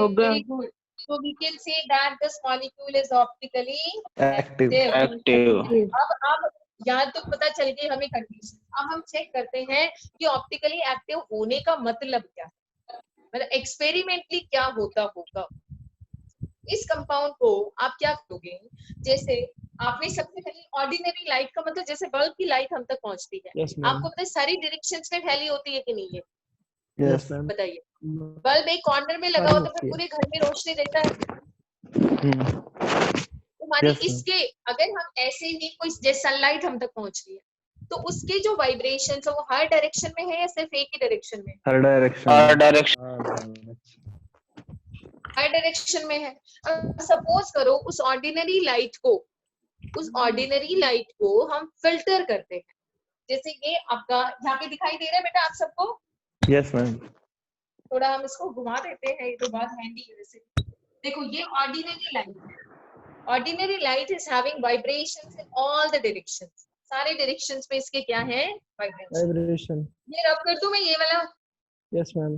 होगा। Very good. So we can say that this molecule is optically active active अब यहाँ तो पता चल गई हमें कंडीशन। अब हम चेक करते हैं कि ऑप्टिकली एक्टिव होने का मतलब क्या है, मतलब एक्सपेरिमेंटली क्या होता होगा। इस कंपाउंड को आप क्या करोगे, जैसे आपने सबसे पहले ऑर्डिनरी लाइट का मतलब जैसे बल्ब की लाइट हम तक पहुंचती है, यस मैम, आपको पता है सारी डायरेक्शंस में फैली होती है कि नहीं है? यस मैम, बताइए, बल्ब एक कॉर्नर में लगा हो तो फिर पूरे घर में रोशनी देता है। तो मानिए Yes, ma'am. इसके अगर हम ऐसे ही कोई जैसे सनलाइट हम तक पहुंच रही है तो उसके जो वाइब्रेशन है वो हर डायरेक्शन में है या सिर्फ एक ही डायरेक्शन में? हर डायरेक्शन और डायरेक्शन हर डायरेक्शन में है। सपोज करो उस ऑर्डिनरी लाइट को हम फिल्टर करते हैं, जैसे ये आपका यहाँ पे दिखाई दे रहा है बेटा आप सबको? यस मैम थोड़ा हम इसको घुमा देते हैं, ये तो बहुत हैंडी है वैसे। देखो ये ऑर्डिनरी लाइट है, ordinary light is having vibrations in all the directions, सारे डायरेक्शंस में इसके क्या है? वाइब्रेशन, ये रब कर दूं मैं ये वाला, यस मैम,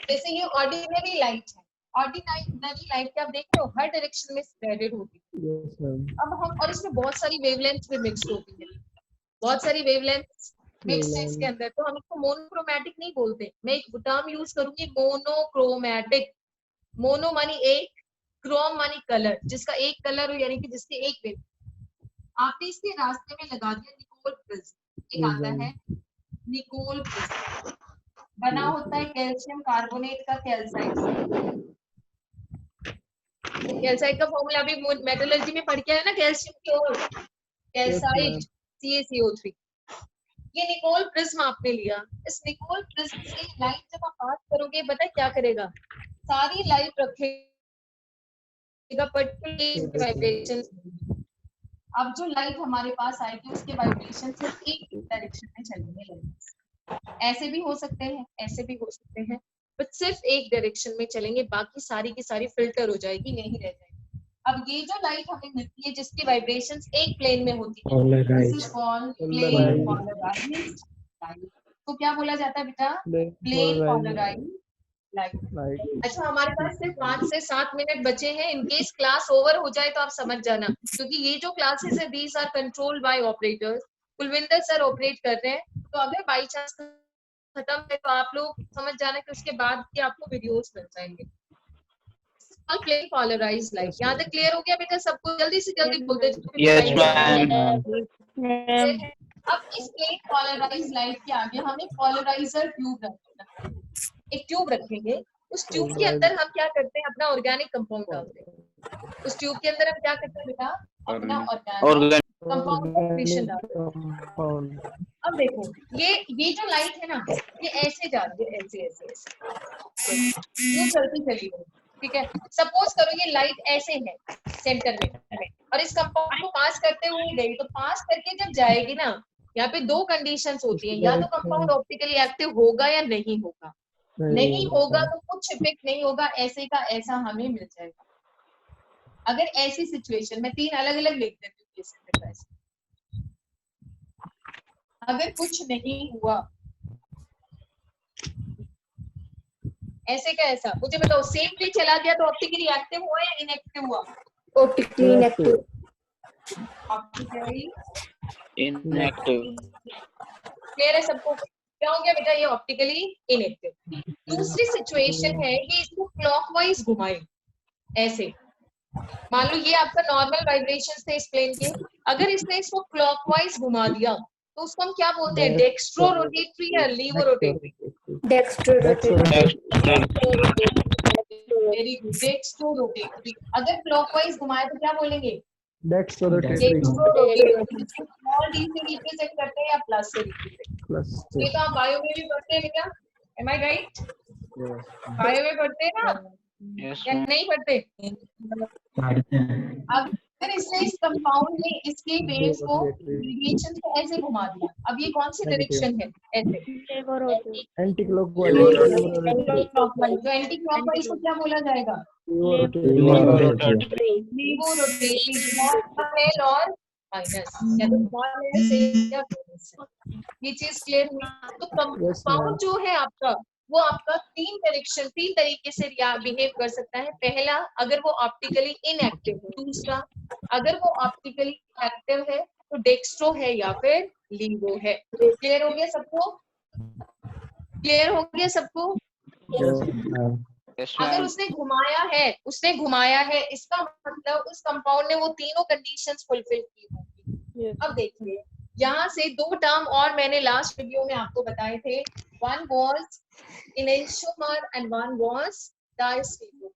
जैसे ये ऑर्डिनरी लाइट है, ऑर्डिनरी लाइट के आप देख रहे हो हर डायरेक्शन में स्प्रेडेड होती है। यस मैम, अब हम और इसमें बहुत सारी वेवलेंथ भी मिक्स होती है, बहुत सारी वेवलेंथ मिक्स है इसके अंदर, तो हम इसको मोनोक्रोमैटिक नहीं बोलते। मैं एक टर्म यूज करूंगी मोनोक्रोमैटिक। मोनो मानी एक, क्रोम मानी कलर, जिसका एक कलर हो यानी कि जिसकी एक वेव। आपने इसके रास्ते में लगा दिया निकोल प्रिज्म, एक आता है निकोल प्रिज्म, बना होता है कैल्शियम कार्बोनेट का कैल्साइट। कैल्साइट का फॉर्मूला अभी मेटलर्जी में पढ़ के आया ना, कैल्शियम क्लोर कैल्साइट CaCO3। ये निकोल प्रिज्म आपने लिया, इस निकोल प्रिज्म से लाइट जब आप पास करोगे पता है क्या करेगा? सारी लाइट रखेगा पर्टिकुलर वाइब्रेशन। अब जो लाइट हमारे पास आएगी उसके वाइब्रेशन सिर्फ एक डायरेक्शन में चलने लगेंगे। ऐसे भी हो सकते हैं, ऐसे भी हो सकते हैं, बट सिर्फ एक डायरेक्शन में चलेंगे, बाकी सारी की सारी फिल्टर हो जाएगी, नहीं रह जाएगी। अब ये जो लाइट हमें मिलती है जिसकी वाइब्रेशंस एक प्लेन में होती है, this is called plane polarised light. तो क्या बोला जाता है बेटा? Plane polarised light. अच्छा हमारे पास सिर्फ 5 से 7 मिनट बचे हैं, इनकेस क्लास ओवर हो जाए तो आप समझ जाना, क्योंकि ये जो क्लासेस है these are controlled by operators, Kulwinder sir operate कर रहे हैं। तो अगर बाई चांस खत्म है तो आप लोग समझ जाना कि उसके बाद के आपको वीडियोस मिल जाएंगे। प्लेन पोलराइज्ड लाइट, यहाँ तक क्लियर हो गया बेटा सबको? जल्दी से जल्दी बोलते यस मैम अब इस प्लेन पोलराइज्ड लाइट के आगे हम एक पोलराइजर ट्यूब रखेंगे, एक ट्यूब रखेंगे उस ट्यूब के अंदर हम क्या करते हैं, अपना ऑर्गेनिक कंपाउंड डालते हैं। उस ट्यूब के अंदर हम क्या करते हैं बेटा, अपना ऑर्गेनिक Organ. कंपाउंड डालते हैं। कंपाउंड अब देखो ये जो लाइट है ना, ये ऐसे जा रही है, ऐसे ऐसे ऐसे ये चलती चली गई, ठीक है। सपोज करो ये लाइट ऐसे है सेंटर में और इस कंपाउंड को पास करते हुए गई, तो पास करके जब जाएगी ना, यहाँ पे दो कंडीशंस होती हैं, या तो कंपाउंड ऑप्टिकली एक्टिव होगा या नहीं होगा। नहीं होगा तो कुछ इफेक्ट नहीं होगा, ऐसे का ऐसा हमें मिल जाएगा। अगर ऐसी सिचुएशन में 3 अलग अलग लिख देती हूँ केसेस में, ऐसे अगर कुछ नहीं हुआ, ऐसे का ऐसा, मुझे बताओ सेम पे चला गया तो ऑप्टिकली एक्टिव हुआ या इनएक्टिव हुआ? Optically inactive. Optically Inactive. Clear है सबको? क्या हो गया बेटा, ये ऑप्टिकली इनएक्टिव। दूसरी सिचुएशन है कि इसको क्लॉकवाइज घुमाए, ऐसे मान लो ये आपका नॉर्मल वाइब्रेशंस थे इस प्लेन के, अगर इसने इसको क्लॉकवाइज घुमा दिया तो उसको हम क्या बोलते हैं, डेक्स्ट्रो रोटेटरी या levo rotatory? Dextro very good, dextro rotatory. अगर क्लॉकवाइज घुमाए तो क्या बोलेंगे, dextro dextro rotatory. Small d से रिप्रेजेंट करते हैं या प्लस से रिप्रेजेंट? प्लस ये तो आप बायो में भी पढ़ते हैं बेटा, एम आई राइट? बायो में पढ़ते हैं ना Yes, या ma'am. नहीं पढ़ते? पढ़ते हैं। अगर इसने इस कंपाउंड में इसके बेस को डेविएशन से ऐसे घुमा दिया, अब ये कौन सी डायरेक्शन है, ऐसे एंटी क्लॉकवाइज जो एंटी क्लॉकवाइज को क्या बोला जाएगा, लीवो रोटेटरी। स्मॉल एल और माइनस, या तो स्मॉल एल से या माइनस से। ये चीज क्लियर हुई? तो कंपाउंड जो है आपका, वो आपका तीन तरीके से बिहेव कर सकता है। पहला, अगर वो ऑप्टिकली इनएक्टिव है। दूसरा, अगर वो ऑप्टिकली एक्टिव है तो डेक्स्ट्रो है या फिर लीवो है। क्लियर हो गया सबको? क्लियर हो गया सबको? Yes, अगर ma'am. उसने घुमाया है, इसका मतलब उस कंपाउंड ने वो तीनों कंडीशंस फुलफिल की होंगी। अब देखिए, यहाँ से दो टर्म और मैंने लास्ट वीडियो में आपको बताए थे, one was enantiomer and one was diastereomer,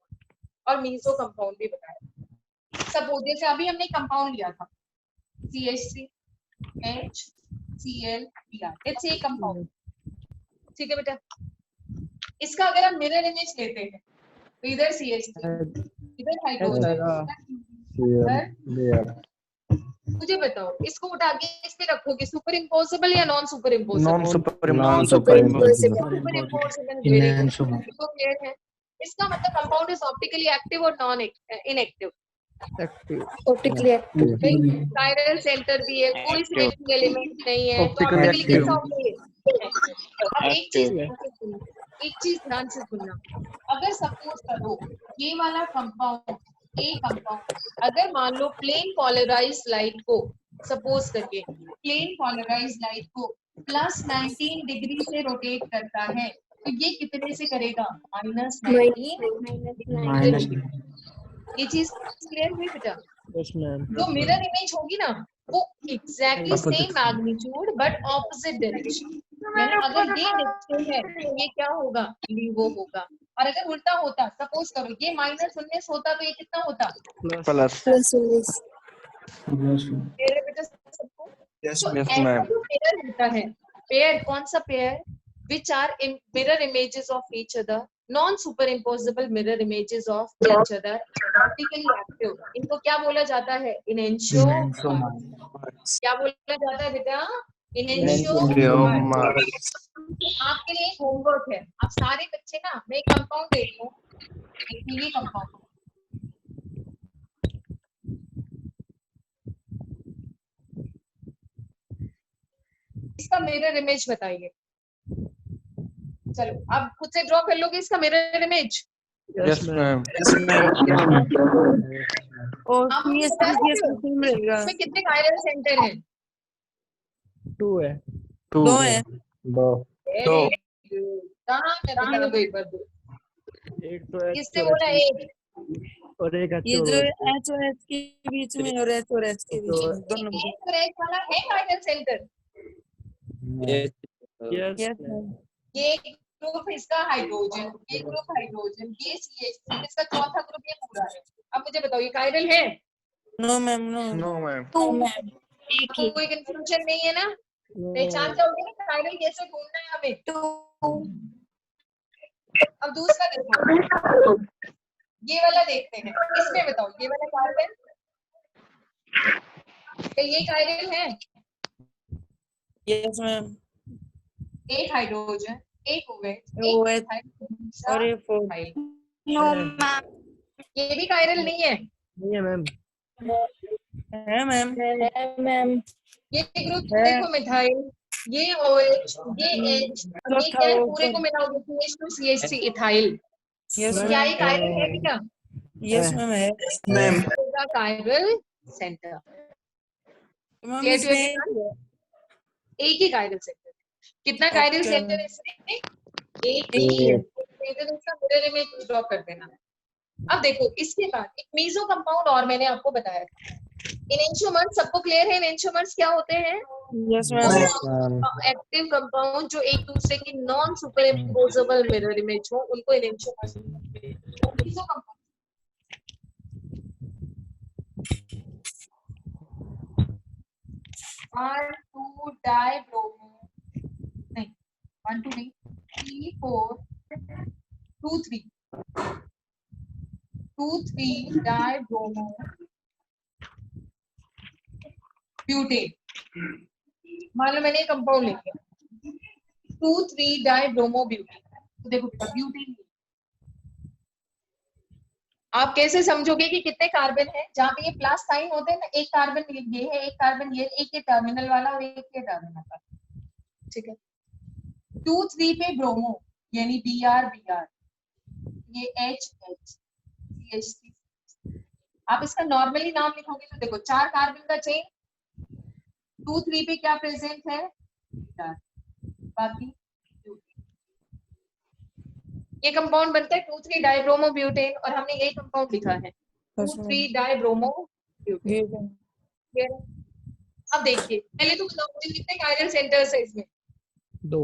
और मीसो कंपाउंड भी बताया। सपोज जैसे अभी हमने कंपाउंड लिया था CH3 HCl Br, it's a compound, ठीक है बेटा। इसका अगर हम मिरर इमेज लेते हैं तो इधर CH3, इधर हाइड्रोजन, मुझे बताओ इसको उठा के इस पे रखोगे, सुपर इम्पोजेबल या non super imposable? Non super super imposable. इसको क्लियर है? इसका मतलब कंपाउंड इज ऑप्टिकली एक्टिव और non inactive. Active optically active. Chiral centre भी है, कोई सिलेक्टिव एलिमेंट नहीं है, तो Optically ऑप्टिकली active. कैसा होगा? अब एक चीज ध्यान से सुनना। अगर सपोज करो ये वाला कंपाउंड, ए कंपाउंड, अगर मान लो प्लेन पोलराइज लाइट को, सपोज करके प्लेन पोलराइज लाइट को +19 डिग्री से रोटेट करता है, तो ये कितने से करेगा? -19। ये चीज क्लियर हुई बेटा? यस मैम जो मिरर इमेज होगी ना, वो exactly same magnitude but opposite direction. यानी अगर ये डिस्टेंस है तो ये क्या होगा? लीवो होगा। और अगर उल्टा होता, सपोज करो ये -19 होता तो ये कितना होता? plus. मेरे बेटा सबको Yes, तो yes, ऐसा ma'am. जो पेयर होता है, पेयर कौन सा pair? Which are in mirror images of each other, non super imposable mirror images of each other, optically active. इनको क्या बोला जाता है? इनेंशियोमर। क्या बोला जाता है बेटा? इनेंशियोमर। आपके लिए एक होमवर्क है, आप सारे बच्चे ना, मैं एक कंपाउंड देती हूँ, ये कंपाउंड, इसका मिरर इमेज बताइए। चलो आप खुद से ड्रॉ कर लोगे इसका मिरर इमेज? Yes, ma'am. और आप ये बता सकते हो मिलेगा। इसमें कितने कायरल सेंटर हैं? 2 है 2. दो है। दो। कहाँ मैं बता दो एक बार दो। एक तो H किसने बोला एक? और एक H ये और जो H। H और H के बीच में और H और H के बीच में दोनों में। एक रेड वाला है chiral centre? Yes Yes, ma'am. ये ग्रुप इसका हाइड्रोजन, ये ग्रुप हाइड्रोजन, ये CH3, इसका चौथा ग्रुप ये पूरा है। अब मुझे बताओ ये कायरल है? No ma'am, no No, ma'am. कोई कंफ्यूजन नहीं है ना? पहचान जाओगे ना कायरल कैसे ढूंढना है हमें। अब दूसरा देखो, ये वाला देखते हैं, इसमें बताओ ये वाला कार्बन, ये कायरल है? Yes ma'am. एक हाइड्रोजन, एक OH, OH एक और ये 4 मिथाइल। ये भी कायरल नहीं है? नहीं है मैम। है मैम। मैम ये ग्रुप देखो, मिथाइल, ये OH, ये H, और ये क्या है, पूरे को मिलाओगे CH2 CH3 इथाइल। यस क्या ये कायरल है क्या? यस मैम है ma'am. Chiral centre. Ma'am Clear to इसमें everyone? एक ही कायरल सेंटर। कितना कायरल अच्छा। सेंटर है इसमें? एक ही है। इसका मिरर इमेज ड्रॉ कर देना। अब देखो इसके बाद एक मीजो कंपाउंड और मैंने आपको बताया था, इनेंशियोमर्स। सबको क्लियर है इनेंशियोमर्स क्या होते हैं? Yes ma'am. एक्टिव कंपाउंड जो एक दूसरे की नॉन सुपरइम्पोजेबल मिरर इमेज हो, उनको इनेंशियोमर्स बोलते हैं। मीजो कंपाउंड R2 डाइब्रोमो, नहीं 1 2 नहीं, 3 4 2 3 2 3 डाइब्रोमो ब्यूटेन। मान लो मैंने कंपाउंड लिख लिया 2 3 डाइब्रोमो ब्यूटेन, तो देखो ब्यूटेन आप कैसे समझोगे कि कितने कार्बन है? जहाँ पे ये प्लस साइन होते हैं ना, एक कार्बन ये है, एक कार्बन ये, एक ये टर्मिनल वाला और एक ये टर्मिनल वाला, ठीक है। 2 3 पे ब्रोमो यानी Br Br, ये H H CH3। आप इसका नॉर्मली नाम लिखोगे तो देखो 4 कार्बन का चेन, 2 3 पे क्या प्रेजेंट है? बाकी ये कंपाउंड बनता है 2 3 डाइब्रोमो ब्यूटेन, और हमने यही कंपाउंड लिखा है 2 3 डाइब्रोमो ब्यूटेन। अब देखिए पहले तो बताओ मुझे कितने कायरल सेंटर्स है इसमें? 2।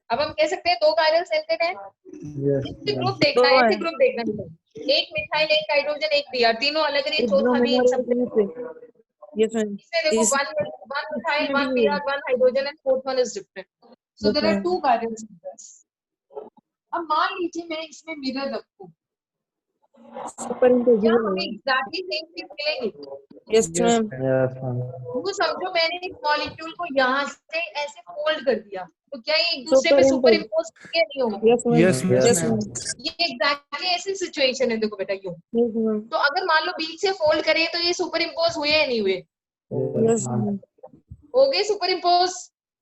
अब हम कह सकते हैं 2 कायरल सेंटर है। ग्रुप देखना है, ऐसे ग्रुप देखना है, एक मिथाइल, एक हाइड्रोजन, एक Br, तीनों अलग है, चौथा भी एक सब। Yes ma'am. इसमें देखो one methyl, one Br, one hydrogen and fourth one is different. So there are 2 chiral centres. अब मान लीजिए मैं इसमें मिरर रखूं, क्या हमें एग्जैक्टली सेम चीज मिलेगी? Yes ma'am. वो समझो मैंने इस मॉलिक्यूल को यहाँ से ऐसे फोल्ड कर दिया, तो क्या ये एक दूसरे पे सुपर इम्पोज नहीं होंगे? Yes ma'am. ये एग्जैक्टली ऐसी सिचुएशन है, देखो बेटा यूं। तो अगर मान लो बीच से फोल्ड करें तो ये सुपर इम्पोज हुए या नहीं हुए? Yes ma'am. हो गए सुपर इम्पोज।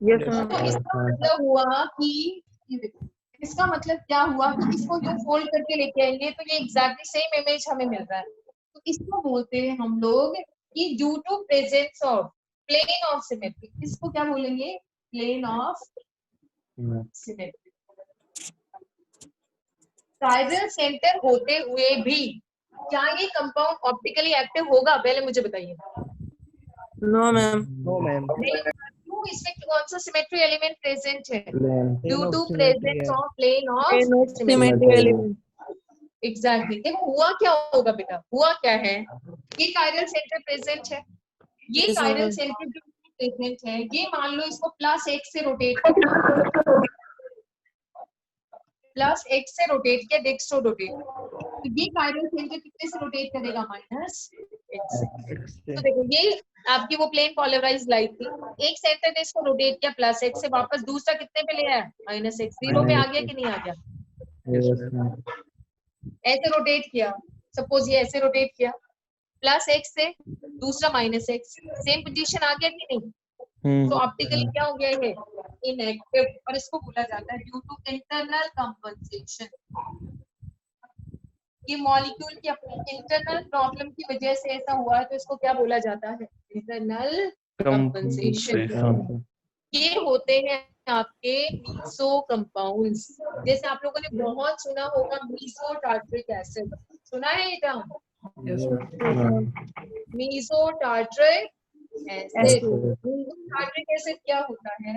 Yes ma'am. तो इसका मतलब हुआ कि ये देखो, इसका मतलब क्या हुआ कि इसको यूं फोल्ड करके लेके आएंगे तो ये एग्जैक्टली सेम इमेज हमें मिल रहा है। तो इसको बोलते हैं हम लोग कि due to presence of plane of symmetry, इसको क्या बोलेंगे? Plane of symmetry. Chiral centre होते हुए भी क्या ये कंपाउंड ऑप्टिकली एक्टिव होगा? पहले मुझे बताइए। No ma'am. No ma'am. क्यों? इसमें कौन सा सिमेट्री एलिमेंट प्रेजेंट है? Due Plane of to symmetry presence है। Of plane of symmetry element. Exactly. देखो हुआ क्या होगा बेटा, हुआ क्या है, ये कायरल सेंटर प्रेजेंट है, ये Yes, कायरल ma'am. सेंटर जो प्रेजेंट है, ये मान लो इसको +x से रोटेट किया, +x से रोटेट किया, डेक्स्ट्रो रोटेट, तो ये कायरल सेंटर कितने से रोटेट करेगा? -x से। तो देखो ये आपकी वो प्लेन पोलराइज्ड लाइट थी, एक सेंटर ने इसको रोटेट किया +x से, वापस दूसरा कितने पे ले आया? -x। 0 पे आ गया कि नहीं आ गया? ऐसे रोटेट किया, सपोज ये ऐसे रोटेट किया +x से, दूसरा -x, सेम पोजीशन आ गया कि नहीं? तो ऑप्टिकली क्या हो गया? ये इनएक्टिव, और इसको बोला जाता है ड्यू टू इंटरनल कंपनसेशन। ये मॉलिक्यूल की अपनी इंटरनल प्रॉब्लम की वजह से ऐसा हुआ है, तो इसको क्या बोला जाता है? Internal compensation. ये होते हैं आपके मीसो कंपाउंड्स। जैसे आप लोगों ने बहुत सुना होगा मीसो टार्ट्रिक एसिड, सुना है ये term? Meso tartaric acid. Meso tartaric acid क्या होता है?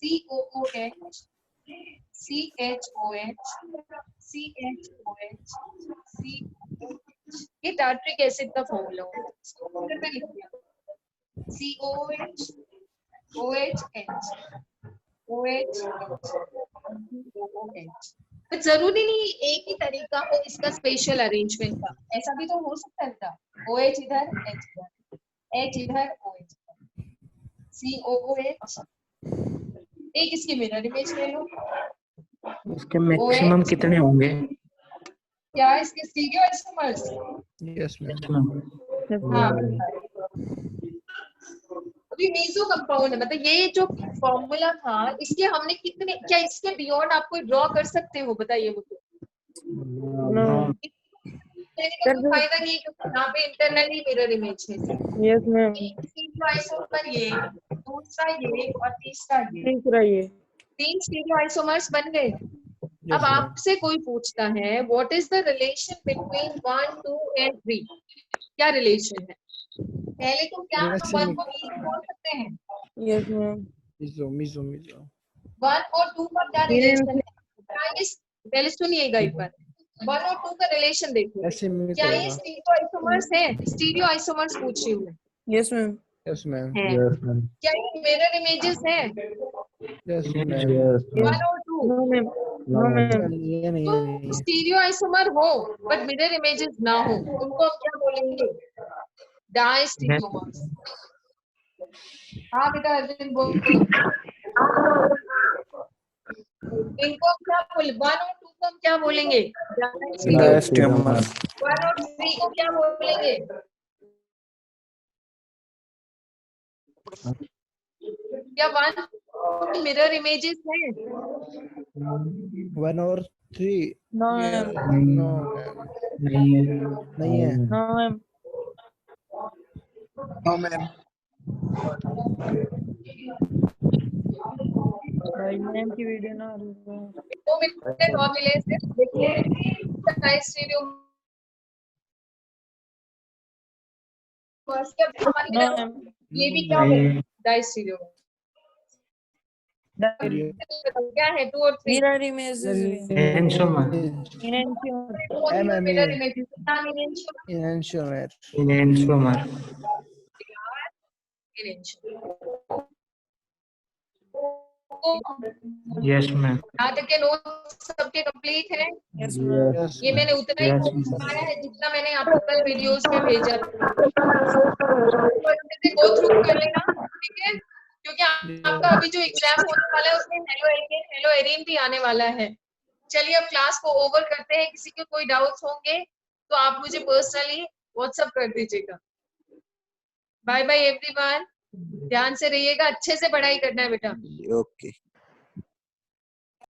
COOH, CHOH, CHOH, COH, ये टार्ट्रिक एसिड का फॉर्मूला होगा। फिर मैं लिख दिया COH, OHH, OH, OH। तो जरूरी नहीं एक ही तरीका हो इसका स्पेशल अरेंजमेंट का, ऐसा भी तो हो सकता है बेटा। OH इधर, H इधर, H इधर, OH इधर, COOH। एक इसकी मिरर इमेज ले लो। इसके मैक्सिमम कितने होंगे? क्या इसके स्टीरियो आइसोमर्स? Yes ma'am. हाँ, अभी मीजो कंपाउंड है, मतलब ये जो फॉर्मूला था इसके हमने कितने, क्या इसके बियॉन्ड आप कोई ड्रॉ कर सकते हो बताइए मुझे। का कोई फायदा नहीं क्योंकि यहाँ पे इंटरनली मिरर इमेज है। Yes ma'am. स्टीरियो आइसोमर ये, दूसरा ये और तीसरा ये, तीसरा ये। 3 स्टीरियो आइसोमर्स बन गए। अब ma'am. आपसे कोई पूछता है what is the relation between 1, 2 and 3, क्या रिलेशन है? पहले तो क्या हम 1 को मीजो बोल सकते हैं? Yes ma'am. मिजो 1 और 2 का क्या रिलेशन है? क्या ये, पहले सुनिएगा एक बार, 1 और 2 का रिलेशन देखिए। ऐसे में क्या ये स्टीरियो आइसोमर्स है? स्टीरियो आइसोमर्स पूछ रही हूँ मैं। Yes ma'am. Yes ma'am. है। क्या ये मिरर इमेजेस हैं? Yes ma'am. 1 और 2? No ma'am. No ma'am. ये नहीं। स्टीरियो आइसोमर हो बट मिरर इमेजेस ना हो, उनको हम क्या बोलेंगे? डायस्टीरियोमर्स। हाँ बेटा अर्जुन बोल। इनको हम क्या बोले? 1 और 2 को हम क्या बोलेंगे? डायस्टीरियोमर्स। 1 और 3 को क्या बोलेंगे? क्या 1 मिरर इमेजेस हैं? 1 और 3। नो नो नहीं है। No ma'am. No ma'am. भाई मैम की वीडियो ना 2 मिनट और मिले से देखिए ये भी क्या है? डायस्टीरियो। क्या है 2 और 3? Mirror images Enantiomer. Mirror images. Enantiomer. Enantiomer. Yes, ma'am. यहाँ तक के नोट्स सबके कंप्लीट हैं? Yes ma'am. ये मैंने उतना ही Yes, बताया है जितना मैंने आपको कल वीडियोस में भेजा था। गो थ्रू कर लेना, ठीक है? क्योंकि आपका अभी जो एग्जाम होने वाला है उसमें हेलो एल्केन, हेलो एरीन भी आने वाला है। चलिए अब क्लास को ओवर करते हैं। किसी के कोई डाउट्स होंगे तो आप मुझे पर्सनली व्हाट्सएप कर दीजिएगा। बाय बाय एवरीवन, ध्यान से रहिएगा, अच्छे से पढ़ाई करना है बेटा। ओके।